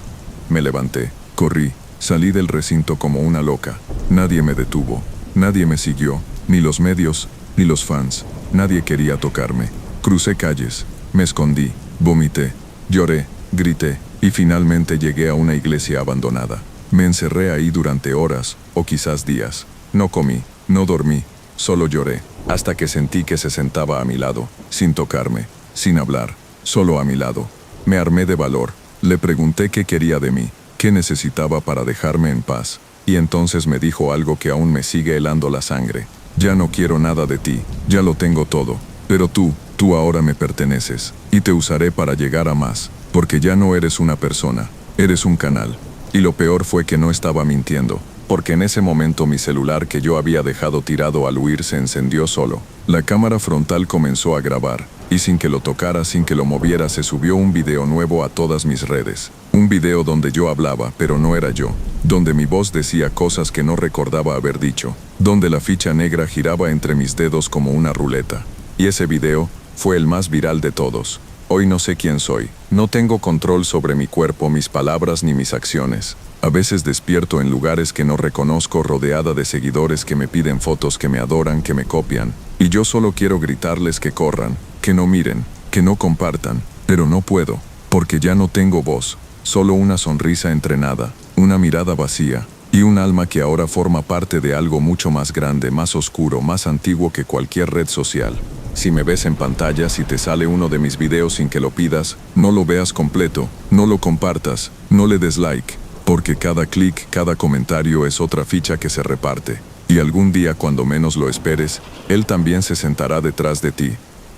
Me levanté, corrí, salí del recinto como una loca. Nadie me detuvo, nadie me siguió, ni los medios, ni los fans. Nadie quería tocarme. Crucé calles, me escondí, vomité, lloré, grité, y finalmente llegué a una iglesia abandonada. Me encerré ahí durante horas, o quizás días. No comí, no dormí, solo lloré, hasta que sentí que se sentaba a mi lado, sin tocarme, sin hablar, solo a mi lado. Me armé de valor, le pregunté qué quería de mí, qué necesitaba para dejarme en paz, y entonces me dijo algo que aún me sigue helando la sangre. Ya no quiero nada de ti, ya lo tengo todo, pero tú ahora me perteneces, y te usaré para llegar a más, porque ya no eres una persona, eres un canal. Y lo peor fue que no estaba mintiendo, porque en ese momento mi celular que yo había dejado tirado al huir se encendió solo. La cámara frontal comenzó a grabar, y sin que lo tocara, sin que lo moviera, se subió un video nuevo a todas mis redes. Un video donde yo hablaba, pero no era yo. Donde mi voz decía cosas que no recordaba haber dicho. Donde la ficha negra giraba entre mis dedos como una ruleta. Y ese video fue el más viral de todos. Hoy no sé quién soy. No tengo control sobre mi cuerpo, mis palabras ni mis acciones. A veces despierto en lugares que no reconozco, rodeada de seguidores que me piden fotos, que me adoran, que me copian. Y yo solo quiero gritarles que corran, que no miren, que no compartan. Pero no puedo, porque ya no tengo voz. Solo una sonrisa entrenada, una mirada vacía, y un alma que ahora forma parte de algo mucho más grande, más oscuro, más antiguo que cualquier red social. Si me ves en pantalla, si te sale uno de mis videos sin que lo pidas, no lo veas completo, no lo compartas, no le des like, porque cada clic, cada comentario es otra ficha que se reparte. Y algún día, cuando menos lo esperes, él también se sentará detrás de ti.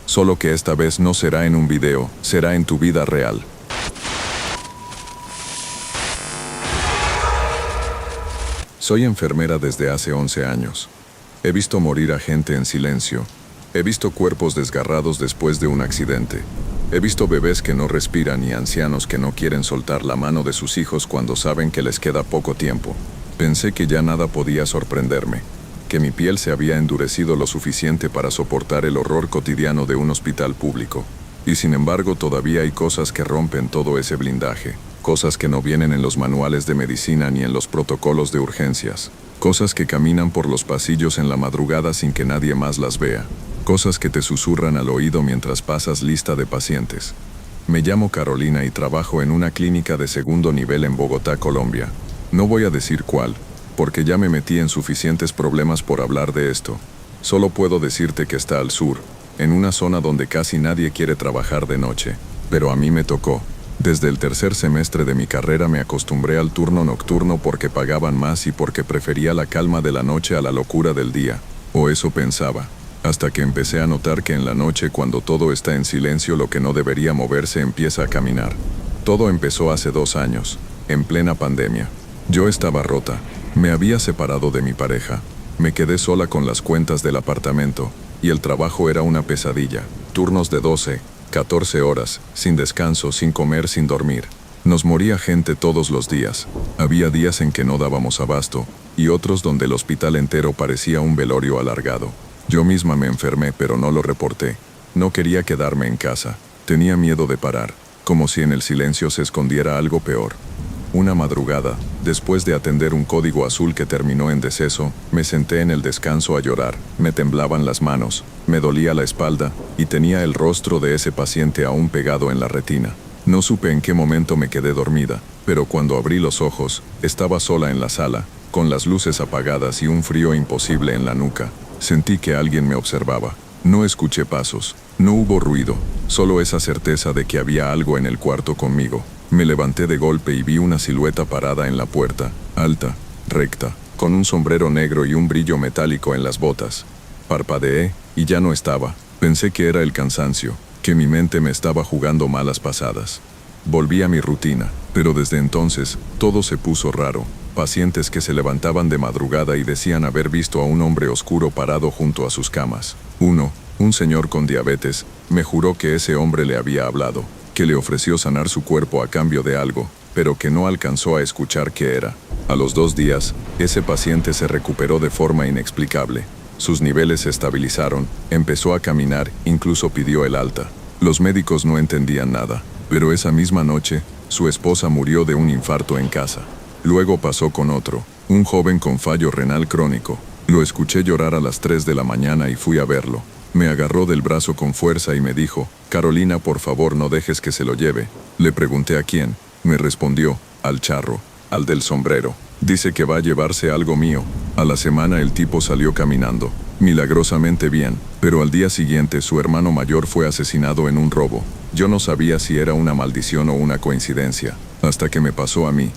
Solo que esta vez no será en un video, será en tu vida real. Soy enfermera desde hace 11 años. He visto morir a gente en silencio. He visto cuerpos desgarrados después de un accidente. He visto bebés que no respiran y ancianos que no quieren soltar la mano de sus hijos cuando saben que les queda poco tiempo. Pensé que ya nada podía sorprenderme, que mi piel se había endurecido lo suficiente para soportar el horror cotidiano de un hospital público. Y sin embargo todavía hay cosas que rompen todo ese blindaje, cosas que no vienen en los manuales de medicina ni en los protocolos de urgencias, cosas que caminan por los pasillos en la madrugada sin que nadie más las vea, cosas que te susurran al oído mientras pasas lista de pacientes. Me llamo Carolina y trabajo en una clínica de segundo nivel en Bogotá, Colombia. No voy a decir cuál, porque ya me metí en suficientes problemas por hablar de esto. Solo puedo decirte que está al sur, en una zona donde casi nadie quiere trabajar de noche. Pero a mí me tocó. Desde el tercer semestre de mi carrera me acostumbré al turno nocturno porque pagaban más y porque prefería la calma de la noche a la locura del día. O eso pensaba. Hasta que empecé a notar que en la noche, cuando todo está en silencio, lo que no debería moverse empieza a caminar. Todo empezó hace 2 años, en plena pandemia. Yo estaba rota. Me había separado de mi pareja. Me quedé sola con las cuentas del apartamento, y el trabajo era una pesadilla. Turnos de 12, 14 horas, sin descanso, sin comer, sin dormir. Nos moría gente todos los días. Había días en que no dábamos abasto, y otros donde el hospital entero parecía un velorio alargado. Yo misma me enfermé, pero no lo reporté. No quería quedarme en casa. Tenía miedo de parar, como si en el silencio se escondiera algo peor. Una madrugada, después de atender un código azul que terminó en deceso, me senté en el descanso a llorar. Me temblaban las manos, me dolía la espalda, y tenía el rostro de ese paciente aún pegado en la retina. No supe en qué momento me quedé dormida, pero cuando abrí los ojos, estaba sola en la sala, con las luces apagadas y un frío imposible en la nuca. Sentí que alguien me observaba. No escuché pasos, no hubo ruido, solo esa certeza de que había algo en el cuarto conmigo. Me levanté de golpe y vi una silueta parada en la puerta, alta, recta, con un sombrero negro y un brillo metálico en las botas. Parpadeé, y ya no estaba. Pensé que era el cansancio, que mi mente me estaba jugando malas pasadas. Volví a mi rutina, pero desde entonces, todo se puso raro. Pacientes que se levantaban de madrugada y decían haber visto a un hombre oscuro parado junto a sus camas. Un señor con diabetes, me juró que ese hombre le había hablado, que le ofreció sanar su cuerpo a cambio de algo, pero que no alcanzó a escuchar qué era. A los 2 días, ese paciente se recuperó de forma inexplicable. Sus niveles se estabilizaron, empezó a caminar, incluso pidió el alta. Los médicos no entendían nada, pero esa misma noche, su esposa murió de un infarto en casa. Luego pasó con otro, un joven con fallo renal crónico. Lo escuché llorar a las 3 de la mañana y fui a verlo. Me agarró del brazo con fuerza y me dijo: «Carolina, por favor, no dejes que se lo lleve». Le pregunté a quién. Me respondió: «Al charro, al del sombrero. Dice que va a llevarse algo mío». A la semana el tipo salió caminando, milagrosamente bien, pero al día siguiente su hermano mayor fue asesinado en un robo. Yo no sabía si era una maldición o una coincidencia, hasta que me pasó a mí.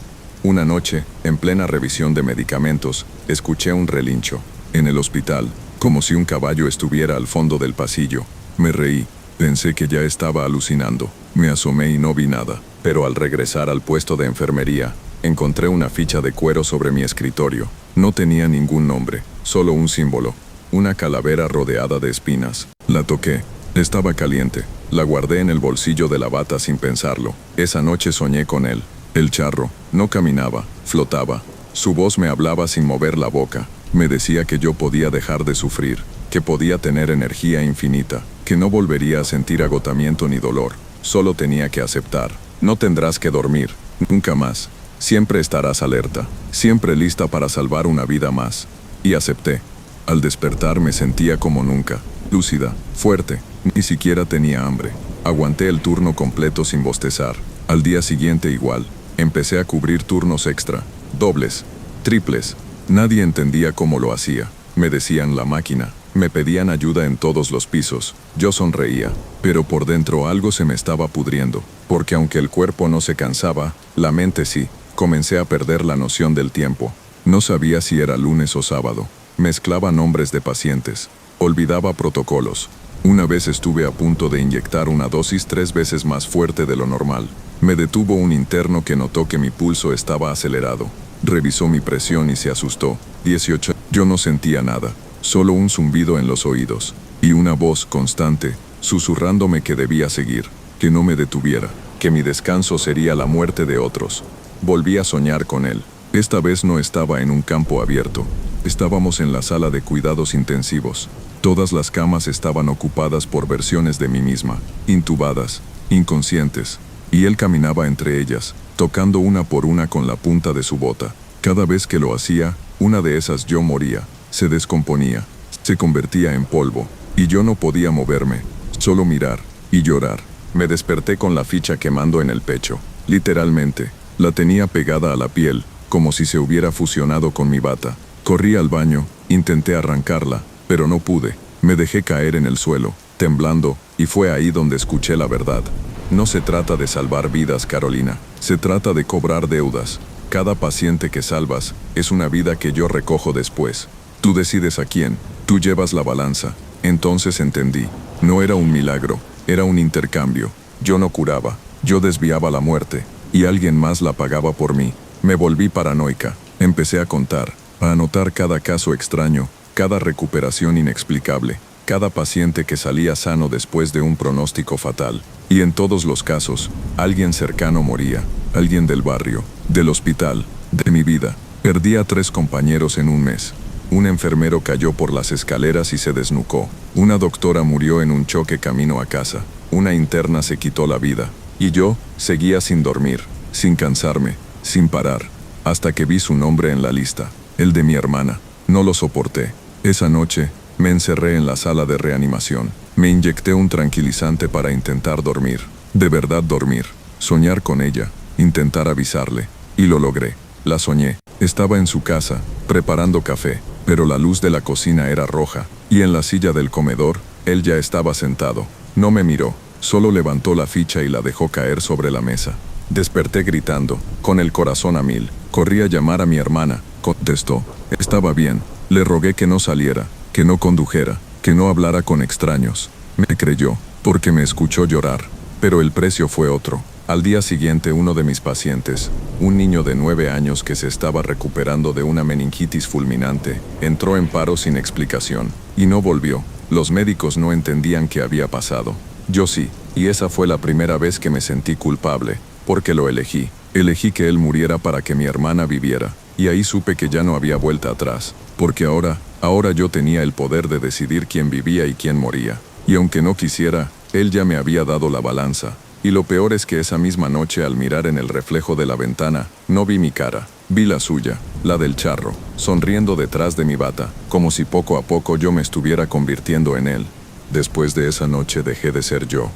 Una noche, en plena revisión de medicamentos, escuché un relincho. En el hospital, como si un caballo estuviera al fondo del pasillo. Me reí. Pensé que ya estaba alucinando. Me asomé y no vi nada. Pero al regresar al puesto de enfermería, encontré una ficha de cuero sobre mi escritorio. No tenía ningún nombre, solo un símbolo. Una calavera rodeada de espinas. La toqué. Estaba caliente. La guardé en el bolsillo de la bata sin pensarlo. Esa noche soñé con él. El charro no caminaba, flotaba. Su voz me hablaba sin mover la boca. Me decía que yo podía dejar de sufrir, que podía tener energía infinita, que no volvería a sentir agotamiento ni dolor. Solo tenía que aceptar. No tendrás que dormir, nunca más. Siempre estarás alerta, siempre lista para salvar una vida más. Y acepté. Al despertar me sentía como nunca, lúcida, fuerte, ni siquiera tenía hambre. Aguanté el turno completo sin bostezar. Al día siguiente igual. Empecé a cubrir turnos extra, dobles, triples. Nadie entendía cómo lo hacía. Me decían la máquina. Me pedían ayuda en todos los pisos. Yo sonreía, pero por dentro algo se me estaba pudriendo. Porque aunque el cuerpo no se cansaba, la mente sí. Comencé a perder la noción del tiempo. No sabía si era lunes o sábado. Mezclaba nombres de pacientes. Olvidaba protocolos. Una vez estuve a punto de inyectar una dosis 3 veces más fuerte de lo normal. Me detuvo un interno que notó que mi pulso estaba acelerado. Revisó mi presión y se asustó. 18. Yo no sentía nada, solo un zumbido en los oídos. Y una voz constante, susurrándome que debía seguir. que no me detuviera, que mi descanso sería la muerte de otros. Volví a soñar con él. Esta vez no estaba en un campo abierto. Estábamos en la sala de cuidados intensivos. Todas las camas estaban ocupadas por versiones de mí misma, intubadas, inconscientes, y él caminaba entre ellas, tocando una por una con la punta de su bota. Cada vez que lo hacía, una de esas yo moría, se descomponía, se convertía en polvo, y yo no podía moverme, solo mirar y llorar. Me desperté con la ficha quemando en el pecho. Literalmente, la tenía pegada a la piel, como si se hubiera fusionado con mi bata. Corrí al baño, intenté arrancarla, pero no pude. Me dejé caer en el suelo, temblando, y fue ahí donde escuché la verdad. No se trata de salvar vidas, Carolina. Se trata de cobrar deudas. Cada paciente que salvas es una vida que yo recojo después. Tú decides a quién, tú llevas la balanza. Entonces entendí. No era un milagro, era un intercambio. Yo no curaba, yo desviaba la muerte, y alguien más la pagaba por mí. Me volví paranoica. Empecé a contar, a anotar cada caso extraño, cada recuperación inexplicable, cada paciente que salía sano después de un pronóstico fatal. Y en todos los casos, alguien cercano moría, alguien del barrio, del hospital, de mi vida. Perdí a 3 compañeros en un mes. Un enfermero cayó por las escaleras y se desnucó. Una doctora murió en un choque camino a casa. Una interna se quitó la vida. Y yo seguía sin dormir, sin cansarme, sin parar, hasta que vi su nombre en la lista, el de mi hermana. No lo soporté. Esa noche, me encerré en la sala de reanimación. Me inyecté un tranquilizante para intentar dormir. De verdad dormir. Soñar con ella. Intentar avisarle. Y lo logré. La soñé. Estaba en su casa, preparando café, pero la luz de la cocina era roja, y en la silla del comedor, él ya estaba sentado. No me miró, solo levantó la ficha y la dejó caer sobre la mesa. Desperté gritando, con el corazón a mil. Corrí a llamar a mi hermana. Contestó. Estaba bien. Le rogué que no saliera, que no condujera, que no hablara con extraños. Me creyó, porque me escuchó llorar. Pero el precio fue otro. Al día siguiente, uno de mis pacientes, un niño de 9 años que se estaba recuperando de una meningitis fulminante, entró en paro sin explicación, y no volvió. Los médicos no entendían qué había pasado. Yo sí, y esa fue la primera vez que me sentí culpable, porque lo elegí. Elegí que él muriera para que mi hermana viviera, y ahí supe que ya no había vuelta atrás, porque ahora yo tenía el poder de decidir quién vivía y quién moría. Y aunque no quisiera, él ya me había dado la balanza. Y lo peor es que esa misma noche, al mirar en el reflejo de la ventana, no vi mi cara, vi la suya, la del charro, sonriendo detrás de mi bata, como si poco a poco yo me estuviera convirtiendo en él. Después de esa noche dejé de ser yo.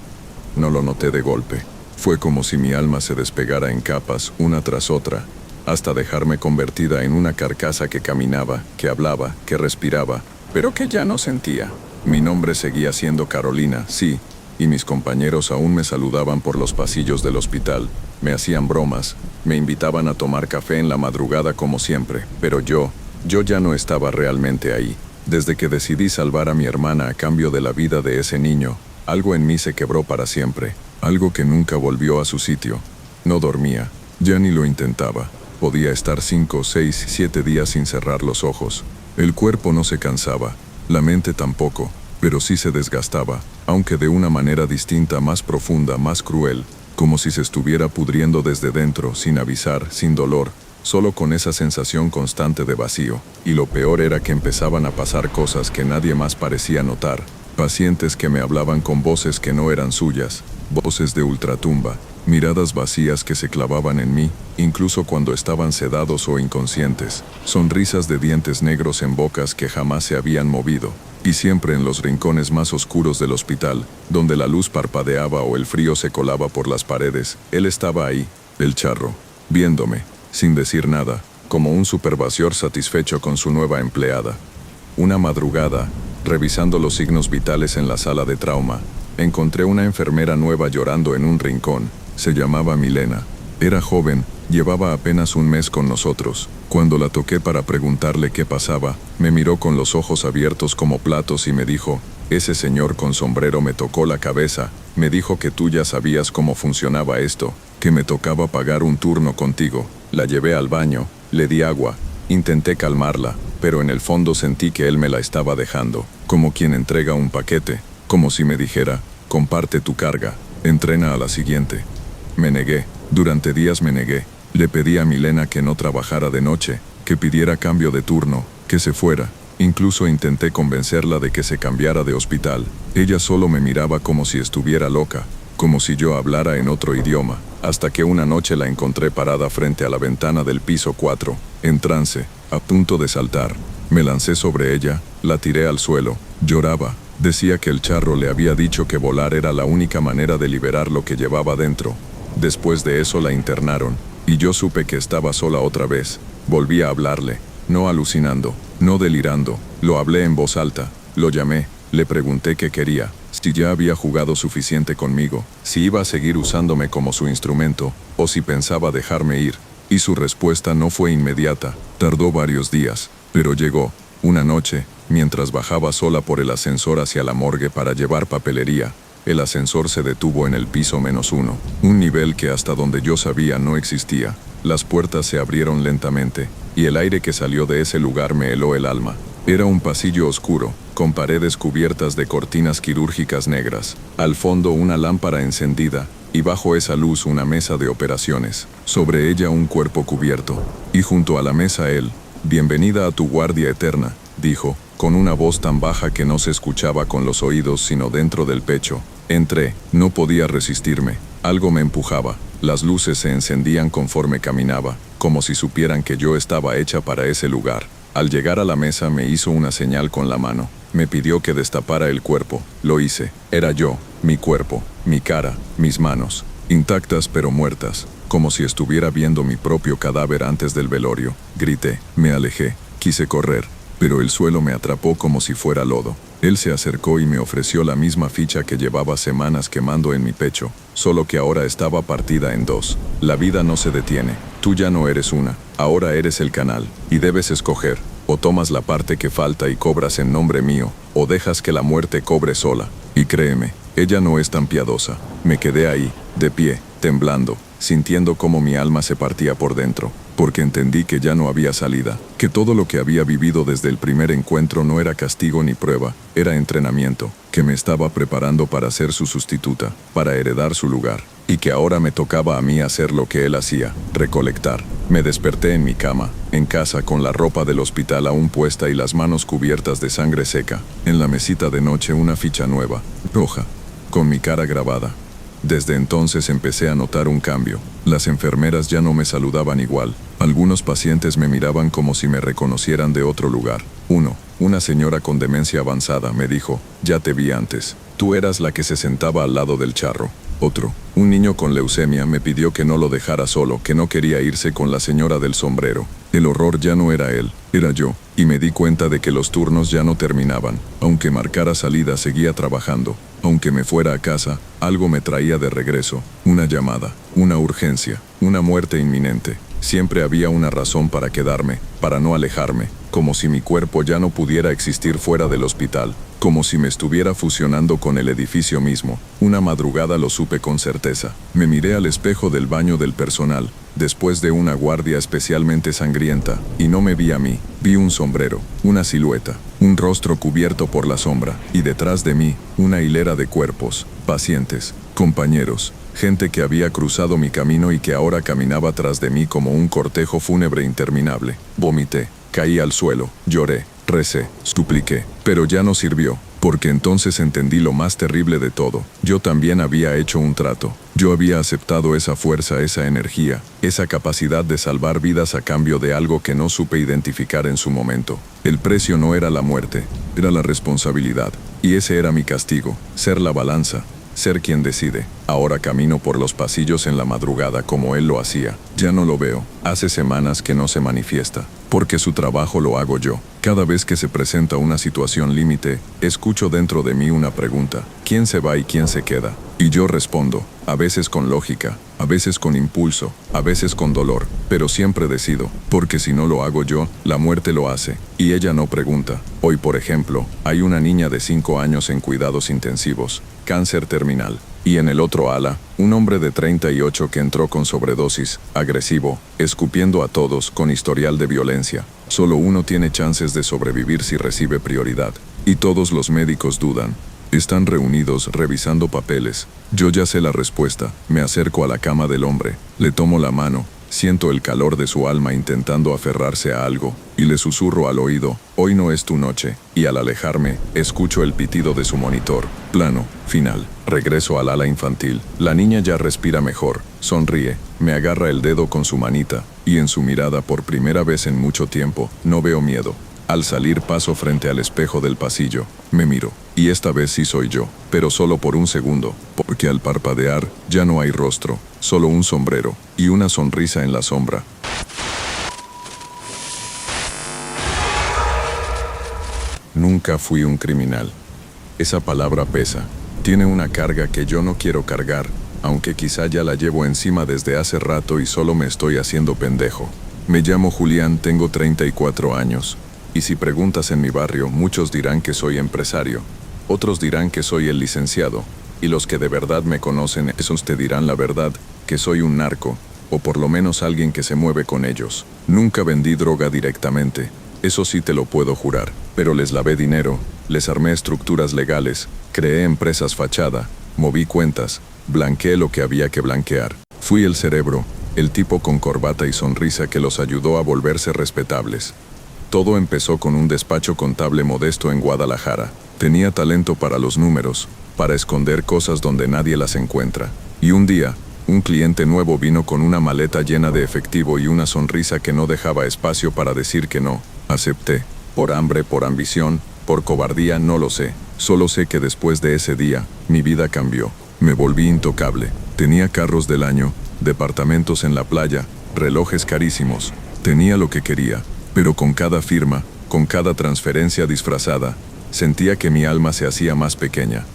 No lo noté de golpe. Fue como si mi alma se despegara en capas, una tras otra, hasta dejarme convertida en una carcasa que caminaba, que hablaba, que respiraba, pero que ya no sentía. Mi nombre seguía siendo Carolina, sí, y mis compañeros aún me saludaban por los pasillos del hospital, me hacían bromas, me invitaban a tomar café en la madrugada como siempre, pero yo ya no estaba realmente ahí. Desde que decidí salvar a mi hermana a cambio de la vida de ese niño, algo en mí se quebró para siempre, algo que nunca volvió a su sitio. No dormía, ya ni lo intentaba. Podía estar 5, 6, 7 días sin cerrar los ojos. El cuerpo no se cansaba, la mente tampoco, pero sí se desgastaba, aunque de una manera distinta, más profunda, más cruel, como si se estuviera pudriendo desde dentro, sin avisar, sin dolor, solo con esa sensación constante de vacío. Y lo peor era que empezaban a pasar cosas que nadie más parecía notar. Pacientes que me hablaban con voces que no eran suyas, voces de ultratumba, miradas vacías que se clavaban en mí, incluso cuando estaban sedados o inconscientes, sonrisas de dientes negros en bocas que jamás se habían movido, y siempre en los rincones más oscuros del hospital, donde la luz parpadeaba o el frío se colaba por las paredes, él estaba ahí, el charro, viéndome, sin decir nada, como un supervisor satisfecho con su nueva empleada. Una madrugada, revisando los signos vitales en la sala de trauma, encontré una enfermera nueva llorando en un rincón. Se llamaba Milena. Era joven, llevaba apenas un mes con nosotros. Cuando la toqué para preguntarle qué pasaba, me miró con los ojos abiertos como platos y me dijo: ese señor con sombrero me tocó la cabeza, me dijo que tú ya sabías cómo funcionaba esto, que me tocaba pagar un turno contigo. La llevé al baño, le di agua, intenté calmarla, pero en el fondo sentí que él me la estaba dejando, como quien entrega un paquete, como si me dijera: comparte tu carga. Entrena a la siguiente. Me negué. Durante días me negué. Le pedí a Milena que no trabajara de noche, que pidiera cambio de turno, que se fuera. Incluso intenté convencerla de que se cambiara de hospital. Ella solo me miraba como si estuviera loca, como si yo hablara en otro idioma, hasta que una noche la encontré parada frente a la ventana del piso 4, en trance, a punto de saltar. Me lancé sobre ella, la tiré al suelo, lloraba. Decía que el charro le había dicho que volar era la única manera de liberar lo que llevaba dentro. Después de eso la internaron, y yo supe que estaba sola otra vez. Volví a hablarle, no alucinando, no delirando, lo hablé en voz alta, lo llamé, le pregunté qué quería, si ya había jugado suficiente conmigo, si iba a seguir usándome como su instrumento, o si pensaba dejarme ir. Y su respuesta no fue inmediata, tardó varios días, pero llegó. Una noche, mientras bajaba sola por el ascensor hacia la morgue para llevar papelería, el ascensor se detuvo en el piso -1, un nivel que hasta donde yo sabía no existía. Las puertas se abrieron lentamente, y el aire que salió de ese lugar me heló el alma. Era un pasillo oscuro, con paredes cubiertas de cortinas quirúrgicas negras. Al fondo una lámpara encendida, y bajo esa luz una mesa de operaciones. Sobre ella un cuerpo cubierto, y junto a la mesa él. «Bienvenida a tu guardia eterna», dijo, con una voz tan baja que no se escuchaba con los oídos sino dentro del pecho. Entré, no podía resistirme, algo me empujaba, las luces se encendían conforme caminaba, como si supieran que yo estaba hecha para ese lugar. Al llegar a la mesa me hizo una señal con la mano, me pidió que destapara el cuerpo, lo hice, era yo, mi cuerpo, mi cara, mis manos, intactas pero muertas, como si estuviera viendo mi propio cadáver antes del velorio. Grité, me alejé, quise correr, pero el suelo me atrapó como si fuera lodo. Él se acercó y me ofreció la misma ficha que llevaba semanas quemando en mi pecho, solo que ahora estaba partida en dos. La vida no se detiene, tú ya no eres una, ahora eres el canal, y debes escoger, o tomas la parte que falta y cobras en nombre mío, o dejas que la muerte cobre sola. Y créeme, ella no es tan piadosa. Me quedé ahí, de pie, temblando, sintiendo cómo mi alma se partía por dentro, porque entendí que ya no había salida, que todo lo que había vivido desde el primer encuentro no era castigo ni prueba, era entrenamiento, que me estaba preparando para ser su sustituta, para heredar su lugar, y que ahora me tocaba a mí hacer lo que él hacía, recolectar. Me desperté en mi cama, en casa con la ropa del hospital aún puesta y las manos cubiertas de sangre seca, en la mesita de noche una ficha nueva, roja, con mi cara grabada. Desde entonces empecé a notar un cambio. Las enfermeras ya no me saludaban igual. Algunos pacientes me miraban como si me reconocieran de otro lugar. Una señora con demencia avanzada me dijo, ya te vi antes. Tú eras la que se sentaba al lado del charro. Un niño con leucemia me pidió que no lo dejara solo, que no quería irse con la señora del sombrero. El horror ya no era él, era yo, y me di cuenta de que los turnos ya no terminaban. Aunque marcara salida, seguía trabajando. Aunque me fuera a casa, algo me traía de regreso. Una llamada, una urgencia, una muerte inminente. Siempre había una razón para quedarme, para no alejarme, como si mi cuerpo ya no pudiera existir fuera del hospital, como si me estuviera fusionando con el edificio mismo. Una madrugada lo supe con certeza. Me miré al espejo del baño del personal, después de una guardia especialmente sangrienta, y no me vi a mí. Vi un sombrero, una silueta, un rostro cubierto por la sombra, y detrás de mí, una hilera de cuerpos, pacientes, compañeros, gente que había cruzado mi camino y que ahora caminaba tras de mí como un cortejo fúnebre interminable. Vomité, caí al suelo, lloré, recé, supliqué, pero ya no sirvió, porque entonces entendí lo más terrible de todo. Yo también había hecho un trato. Yo había aceptado esa fuerza, esa energía, esa capacidad de salvar vidas a cambio de algo que no supe identificar en su momento. El precio no era la muerte, era la responsabilidad. Y ese era mi castigo, ser la balanza, ser quien decide. Ahora camino por los pasillos en la madrugada como él lo hacía. Ya no lo veo. Hace semanas que no se manifiesta, porque su trabajo lo hago yo. Cada vez que se presenta una situación límite, escucho dentro de mí una pregunta: ¿quién se va y quién se queda? Y yo respondo, a veces con lógica, a veces con impulso, a veces con dolor, pero siempre decido, porque si no lo hago yo, la muerte lo hace, y ella no pregunta. Hoy, por ejemplo, hay una niña de 5 años en cuidados intensivos, cáncer terminal, y en el otro ala, un hombre de 38 que entró con sobredosis, agresivo, escupiendo a todos, con historial de violencia. Solo uno tiene chances de sobrevivir si recibe prioridad, y todos los médicos dudan. Están reunidos revisando papeles. Yo ya sé la respuesta. Me acerco a la cama del hombre, le tomo la mano, siento el calor de su alma intentando aferrarse a algo, y le susurro al oído, hoy no es tu noche, y al alejarme, escucho el pitido de su monitor. Plano, final. Regreso al ala infantil. La niña ya respira mejor, sonríe, me agarra el dedo con su manita, y en su mirada por primera vez en mucho tiempo, no veo miedo. Al salir paso frente al espejo del pasillo, me miro, y esta vez sí soy yo, pero solo por un segundo, porque al parpadear ya no hay rostro, solo un sombrero y una sonrisa en la sombra. Nunca fui un criminal. Esa palabra pesa, tiene una carga que yo no quiero cargar, aunque quizá ya la llevo encima desde hace rato y solo me estoy haciendo pendejo. Me llamo Julián, tengo 34 años. Y si preguntas en mi barrio, muchos dirán que soy empresario, otros dirán que soy el licenciado, y los que de verdad me conocen, esos te dirán la verdad, que soy un narco, o por lo menos alguien que se mueve con ellos. Nunca vendí droga directamente, eso sí te lo puedo jurar, pero les lavé dinero, les armé estructuras legales, creé empresas fachada, moví cuentas, blanqueé lo que había que blanquear. Fui el cerebro, el tipo con corbata y sonrisa que los ayudó a volverse respetables. Todo empezó con un despacho contable modesto en Guadalajara. Tenía talento para los números, para esconder cosas donde nadie las encuentra. Y un día, un cliente nuevo vino con una maleta llena de efectivo y una sonrisa que no dejaba espacio para decir que no. Acepté. Por hambre, por ambición, por cobardía, no lo sé. Solo sé que después de ese día, mi vida cambió. Me volví intocable. Tenía carros del año, departamentos en la playa, relojes carísimos. Tenía lo que quería. Pero con cada firma, con cada transferencia disfrazada, sentía que mi alma se hacía más pequeña.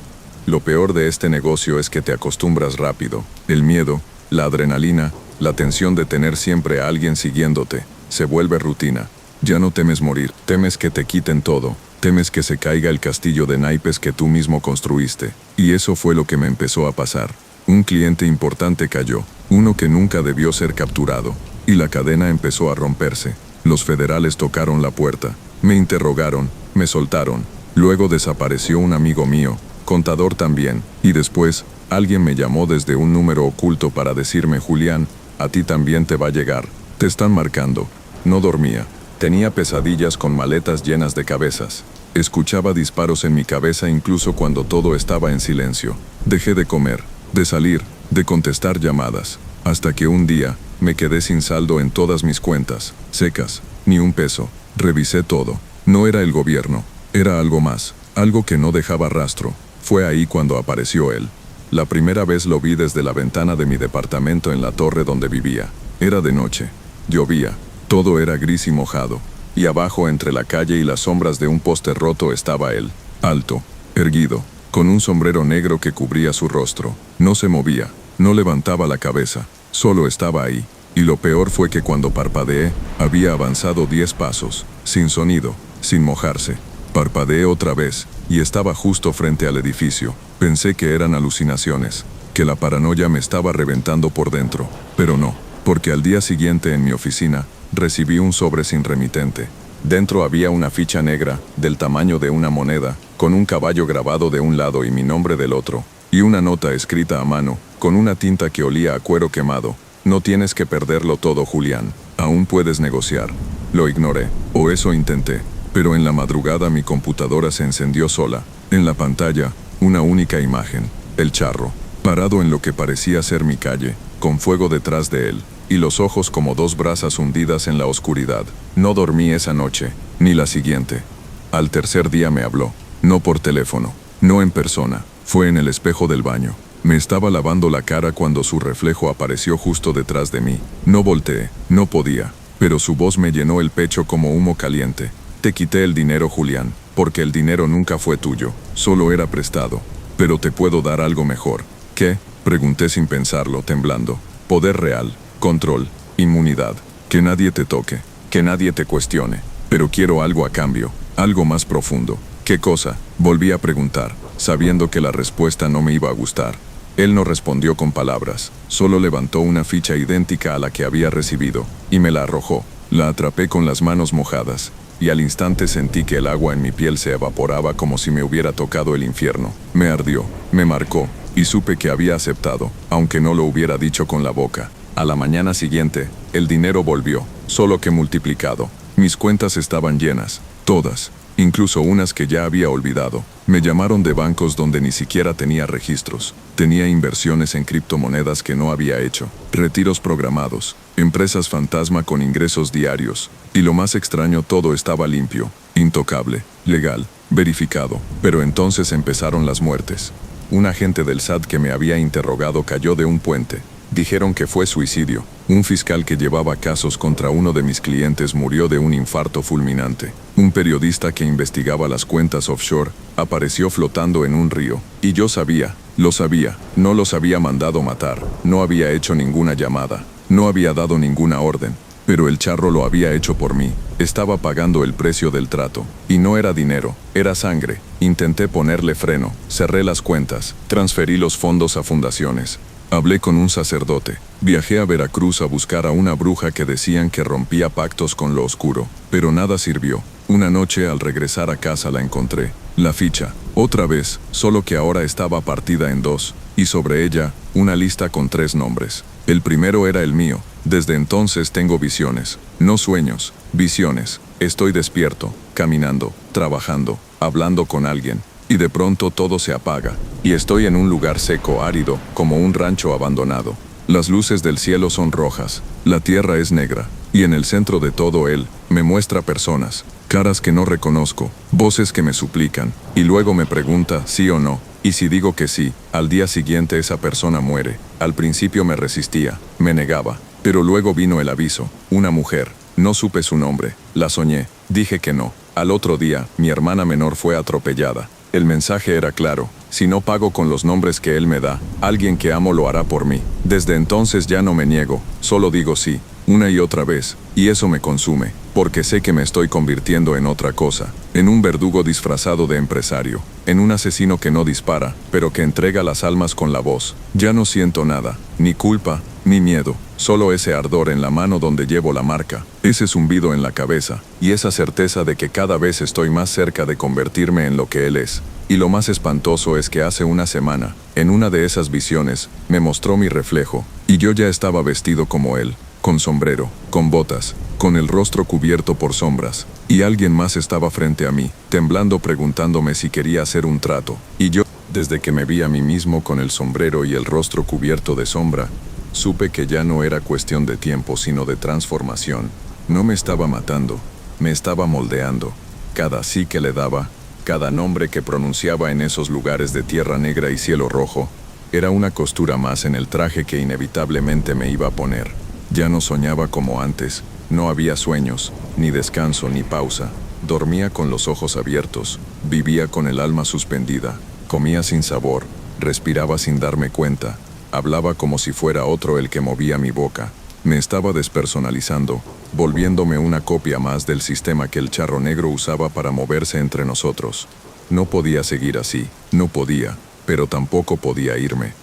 Lo peor de este negocio es que te acostumbras rápido. El miedo, la adrenalina, la tensión de tener siempre a alguien siguiéndote, se vuelve rutina. Ya no temes morir, temes que te quiten todo, temes que se caiga el castillo de naipes que tú mismo construiste. Y eso fue lo que me empezó a pasar. Un cliente importante cayó, uno que nunca debió ser capturado, y la cadena empezó a romperse. Los federales tocaron la puerta, me interrogaron, me soltaron. Luego desapareció un amigo mío, contador también, y después, alguien me llamó desde un número oculto para decirme, Julián, a ti también te va a llegar, te están marcando. No dormía, tenía pesadillas con maletas llenas de cabezas. Escuchaba disparos en mi cabeza incluso cuando todo estaba en silencio. Dejé de comer, de salir, de contestar llamadas, hasta que un día, me quedé sin saldo en todas mis cuentas, secas, ni un peso. Revisé todo. No era el gobierno, era algo más, algo que no dejaba rastro. Fue ahí cuando apareció él. La primera vez lo vi desde la ventana de mi departamento en la torre donde vivía. Era de noche. Llovía. Todo era gris y mojado. Y abajo, entre la calle y las sombras de un poste roto, estaba él. Alto, erguido, con un sombrero negro que cubría su rostro. No se movía, no levantaba la cabeza. Solo estaba ahí, y lo peor fue que cuando parpadeé, había avanzado 10 pasos, sin sonido, sin mojarse. Parpadeé otra vez, y estaba justo frente al edificio. Pensé que eran alucinaciones, que la paranoia me estaba reventando por dentro, pero no, porque al día siguiente en mi oficina, recibí un sobre sin remitente. Dentro había una ficha negra, del tamaño de una moneda, con un caballo grabado de un lado y mi nombre del otro, y una nota escrita a mano, con una tinta que olía a cuero quemado. No tienes que perderlo todo, Julián. Aún puedes negociar. Lo ignoré, o eso intenté. Pero en la madrugada mi computadora se encendió sola. En la pantalla, una única imagen. El charro, parado en lo que parecía ser mi calle, con fuego detrás de él, y los ojos como dos brasas hundidas en la oscuridad. No dormí esa noche, ni la siguiente. Al tercer día me habló. No por teléfono, no en persona. Fue en el espejo del baño. Me estaba lavando la cara cuando su reflejo apareció justo detrás de mí. No volteé, no podía, pero su voz me llenó el pecho como humo caliente. Te quité el dinero, Julián, porque el dinero nunca fue tuyo, solo era prestado. Pero te puedo dar algo mejor. ¿Qué? Pregunté sin pensarlo, temblando. Poder real, control, inmunidad. Que nadie te toque, que nadie te cuestione. Pero quiero algo a cambio, algo más profundo. ¿Qué cosa? Volví a preguntar, sabiendo que la respuesta no me iba a gustar. Él no respondió con palabras, solo levantó una ficha idéntica a la que había recibido, y me la arrojó. La atrapé con las manos mojadas. y al instante sentí que el agua en mi piel se evaporaba como si me hubiera tocado el infierno. Me ardió, me marcó, y supe que había aceptado, aunque no lo hubiera dicho con la boca. A la mañana siguiente, el dinero volvió, solo que multiplicado. Mis cuentas estaban llenas, todas, incluso unas que ya había olvidado. Me llamaron de bancos donde ni siquiera tenía registros. Tenía inversiones en criptomonedas que no había hecho, retiros programados, empresas fantasma con ingresos diarios. Y lo más extraño, todo estaba limpio, intocable, legal, verificado. Pero entonces empezaron las muertes. Un agente del SAT que me había interrogado cayó de un puente. Dijeron que fue suicidio. Un fiscal que llevaba casos contra uno de mis clientes murió de un infarto fulminante. Un periodista que investigaba las cuentas offshore apareció flotando en un río. Y yo sabía, lo sabía, no los había mandado matar, no había hecho ninguna llamada, no había dado ninguna orden. Pero el charro lo había hecho por mí. Estaba pagando el precio del trato. Y no era dinero, era sangre. Intenté ponerle freno, cerré las cuentas, transferí los fondos a fundaciones. Hablé con un sacerdote. Viajé a Veracruz a buscar a una bruja que decían que rompía pactos con lo oscuro. Pero nada sirvió. Una noche al regresar a casa la encontré. La ficha. Otra vez, solo que ahora estaba partida en dos. Y sobre ella, una lista con 3 nombres. El primero era el mío. Desde entonces tengo visiones. No sueños, visiones. Estoy despierto, caminando, trabajando, hablando con alguien. Y de pronto todo se apaga. Y estoy en un lugar seco, árido, como un rancho abandonado. Las luces del cielo son rojas, la tierra es negra, y en el centro de todo él, me muestra personas, caras que no reconozco, voces que me suplican, y luego me pregunta sí o no, y si digo que sí, al día siguiente esa persona muere. Al principio me resistía, me negaba, pero luego vino el aviso, una mujer, no supe su nombre, la soñé, dije que no. Al otro día, mi hermana menor fue atropellada. El mensaje era claro, si no pago con los nombres que él me da, alguien que amo lo hará por mí. Desde entonces ya no me niego, solo digo sí, una y otra vez, y eso me consume, porque sé que me estoy convirtiendo en otra cosa, en un verdugo disfrazado de empresario, en un asesino que no dispara, pero que entrega las almas con la voz. Ya no siento nada, ni culpa, ni miedo, solo ese ardor en la mano donde llevo la marca, ese zumbido en la cabeza, y esa certeza de que cada vez estoy más cerca de convertirme en lo que él es. Y lo más espantoso es que hace una semana, en una de esas visiones, me mostró mi reflejo, y yo ya estaba vestido como él, con sombrero, con botas, con el rostro cubierto por sombras, y alguien más estaba frente a mí, temblando preguntándome si quería hacer un trato, y yo, desde que me vi a mí mismo con el sombrero y el rostro cubierto de sombra, supe que ya no era cuestión de tiempo sino de transformación. No me estaba matando, me estaba moldeando. Cada sí que le daba, cada nombre que pronunciaba en esos lugares de tierra negra y cielo rojo, era una costura más en el traje que inevitablemente me iba a poner. Ya no soñaba como antes, no había sueños, ni descanso ni pausa. Dormía con los ojos abiertos, vivía con el alma suspendida, comía sin sabor, respiraba sin darme cuenta. Hablaba como si fuera otro el que movía mi boca. Me estaba despersonalizando, volviéndome una copia más del sistema que el charro negro usaba para moverse entre nosotros. No podía seguir así, no podía, pero tampoco podía irme.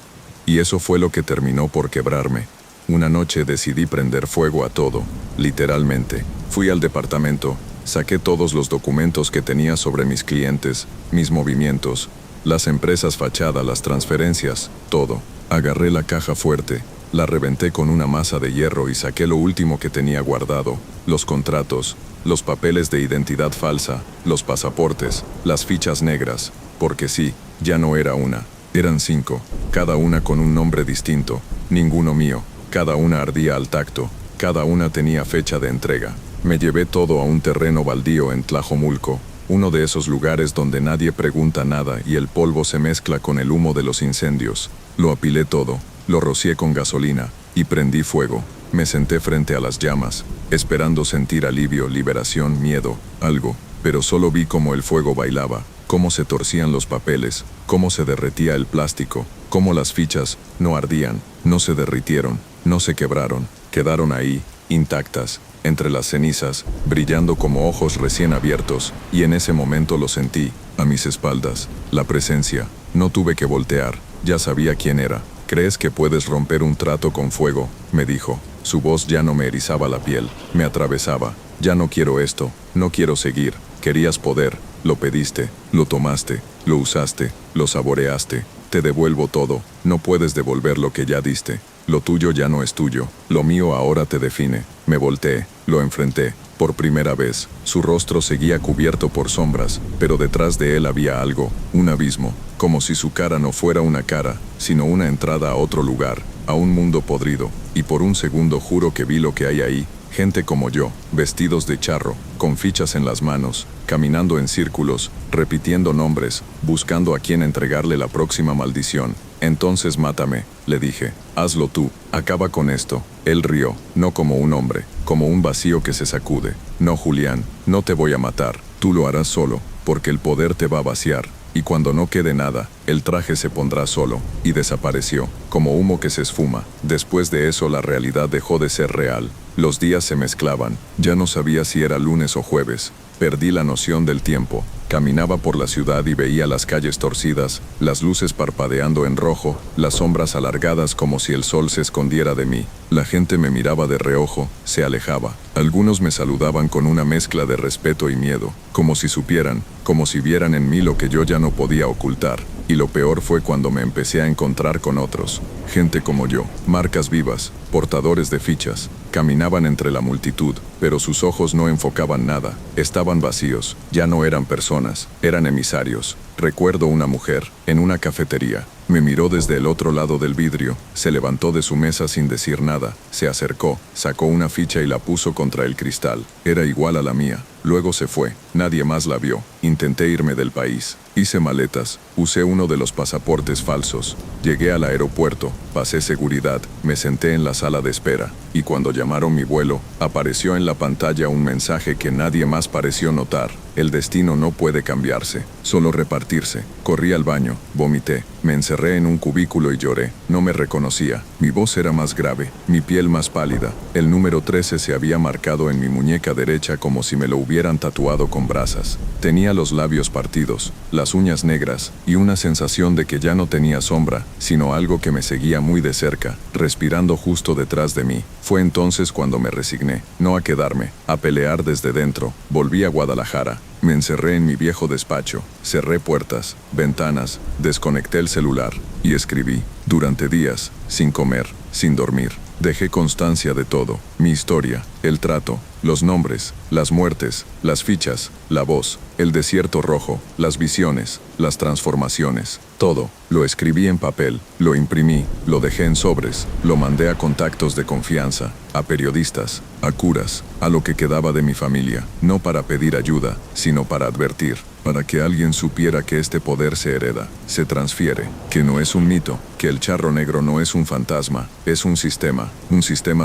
Y eso fue lo que terminó por quebrarme. Una noche decidí prender fuego a todo, literalmente. Fui al departamento, saqué todos los documentos que tenía sobre mis clientes, mis movimientos, las empresas fachada, las transferencias, todo. Agarré la caja fuerte, la reventé con una masa de hierro y saqué lo último que tenía guardado, los contratos, los papeles de identidad falsa, los pasaportes, las fichas negras, porque sí, ya no era una, eran 5, cada una con un nombre distinto, ninguno mío, cada una ardía al tacto, cada una tenía fecha de entrega. Me llevé todo a un terreno baldío en Tlajomulco, uno de esos lugares donde nadie pregunta nada y el polvo se mezcla con el humo de los incendios. Lo apilé todo, lo rocié con gasolina y prendí fuego. Me senté frente a las llamas, esperando sentir alivio, liberación, miedo, algo, pero solo vi cómo el fuego bailaba, cómo se torcían los papeles, cómo se derretía el plástico, cómo las fichas no ardían, no se derritieron, no se quebraron, quedaron ahí, intactas, entre las cenizas, brillando como ojos recién abiertos, y en ese momento lo sentí, a mis espaldas, la presencia. No tuve que voltear, ya sabía quién era. ¿Crees que puedes romper un trato con fuego?, me dijo. Su voz ya no me erizaba la piel, me atravesaba. ya no quiero esto, no quiero seguir. Querías poder, lo pediste, lo tomaste, lo usaste, lo saboreaste. Te devuelvo todo, no puedes devolver lo que ya diste. Lo tuyo ya no es tuyo, lo mío ahora te define. Me volteé, lo enfrenté. Por primera vez, su rostro seguía cubierto por sombras, pero detrás de él había algo, un abismo, como si su cara no fuera una cara, sino una entrada a otro lugar, a un mundo podrido, y por un segundo juro que vi lo que hay ahí, gente como yo, vestidos de charro, con fichas en las manos, caminando en círculos, repitiendo nombres, buscando a quien entregarle la próxima maldición. Entonces mátame, le dije, hazlo tú, acaba con esto. Él rió, no como un hombre, como un vacío que se sacude. No, Julián, no te voy a matar, tú lo harás solo, porque el poder te va a vaciar. Y cuando no quede nada, el traje se pondrá solo, y desapareció, como humo que se esfuma. Después de eso la realidad dejó de ser real. Los días se mezclaban, ya no sabía si era lunes o jueves. Perdí la noción del tiempo. Caminaba por la ciudad y veía las calles torcidas, las luces parpadeando en rojo, las sombras alargadas como si el sol se escondiera de mí. La gente me miraba de reojo, se alejaba. Algunos me saludaban con una mezcla de respeto y miedo, como si supieran, como si vieran en mí lo que yo ya no podía ocultar. Y lo peor fue cuando me empecé a encontrar con otros, gente como yo, marcas vivas, portadores de fichas. Caminaban entre la multitud, pero sus ojos no enfocaban nada, estaban vacíos, ya no eran personas, eran emisarios. Recuerdo una mujer, en una cafetería, me miró desde el otro lado del vidrio, se levantó de su mesa sin decir nada, se acercó, sacó una ficha y la puso contra el cristal, era igual a la mía. Luego se fue, nadie más la vio. Intenté irme del país. Hice maletas, usé uno de los pasaportes falsos. Llegué al aeropuerto, pasé seguridad, me senté en la sala de espera. Y cuando llamaron mi vuelo, apareció en la pantalla un mensaje que nadie más pareció notar. El destino no puede cambiarse, solo repartirse. Corrí al baño, vomité, me encerré en un cubículo y lloré. No me reconocía. Mi voz era más grave, mi piel más pálida. El número 13 se había marcado en mi muñeca derecha como si me lo hubieran tatuado con brasas. Tenía los labios partidos, las uñas negras y una sensación de que ya no tenía sombra, sino algo que me seguía muy de cerca, respirando justo detrás de mí. Fue entonces cuando me resigné, no a quedarme, a pelear desde dentro. Volví a Guadalajara. Me encerré en mi viejo despacho, cerré puertas, ventanas, desconecté el celular y escribí, durante días, sin comer, sin dormir. Dejé constancia de todo, mi historia, el trato, los nombres, las muertes, las fichas, la voz, el desierto rojo, las visiones, las transformaciones, todo. Lo escribí en papel, lo imprimí, lo dejé en sobres, lo mandé a contactos de confianza, a periodistas, a curas, a lo que quedaba de mi familia, no para pedir ayuda, sino para advertir, para que alguien supiera que este poder se hereda, se transfiere, que no es un mito, que el charro negro no es un fantasma, es un sistema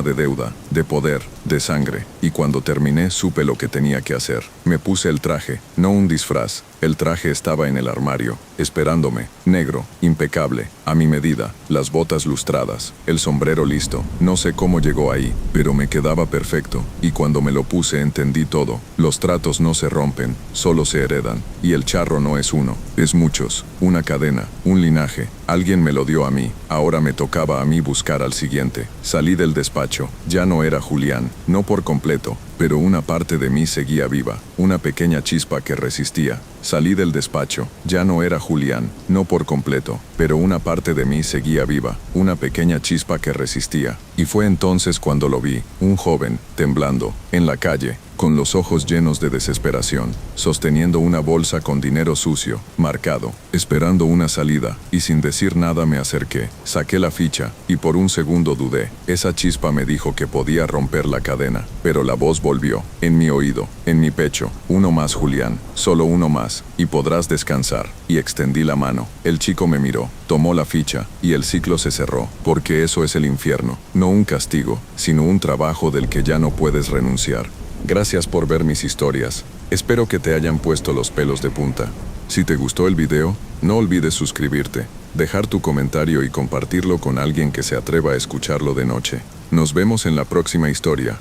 de deuda, de poder, de sangre. Y cuando terminé supe lo que tenía que hacer. Me puse el traje, no un disfraz. El traje estaba en el armario, esperándome, negro, impecable, a mi medida, las botas lustradas, el sombrero listo. No sé cómo llegó ahí, pero me quedaba perfecto, y cuando me lo puse entendí todo. Los tratos no se rompen, solo se heredan, y el charro no es uno, es muchos, una cadena, un linaje. Alguien me lo dio a mí, ahora me tocaba a mí buscar al siguiente. Salí del despacho, ya no era Julián, no por completo, pero una parte de mí seguía viva, una pequeña chispa que resistía. Salí del despacho, ya no era Julián, no por completo, pero una parte de mí seguía viva, una pequeña chispa que resistía. Y fue entonces cuando lo vi, un joven, temblando, en la calle, con los ojos llenos de desesperación, sosteniendo una bolsa con dinero sucio, marcado, esperando una salida, y sin decir nada me acerqué, saqué la ficha, y por un segundo dudé. Esa chispa me dijo que podía romper la cadena, pero la voz volvió, en mi oído, en mi pecho. Uno más, Julián, solo uno más, y podrás descansar. Y extendí la mano. El chico me miró, tomó la ficha, y el ciclo se cerró, porque eso es el infierno, no un castigo, sino un trabajo del que ya no puedes renunciar. Gracias por ver mis historias. Espero que te hayan puesto los pelos de punta. Si te gustó el video, no olvides suscribirte, dejar tu comentario y compartirlo con alguien que se atreva a escucharlo de noche. Nos vemos en la próxima historia.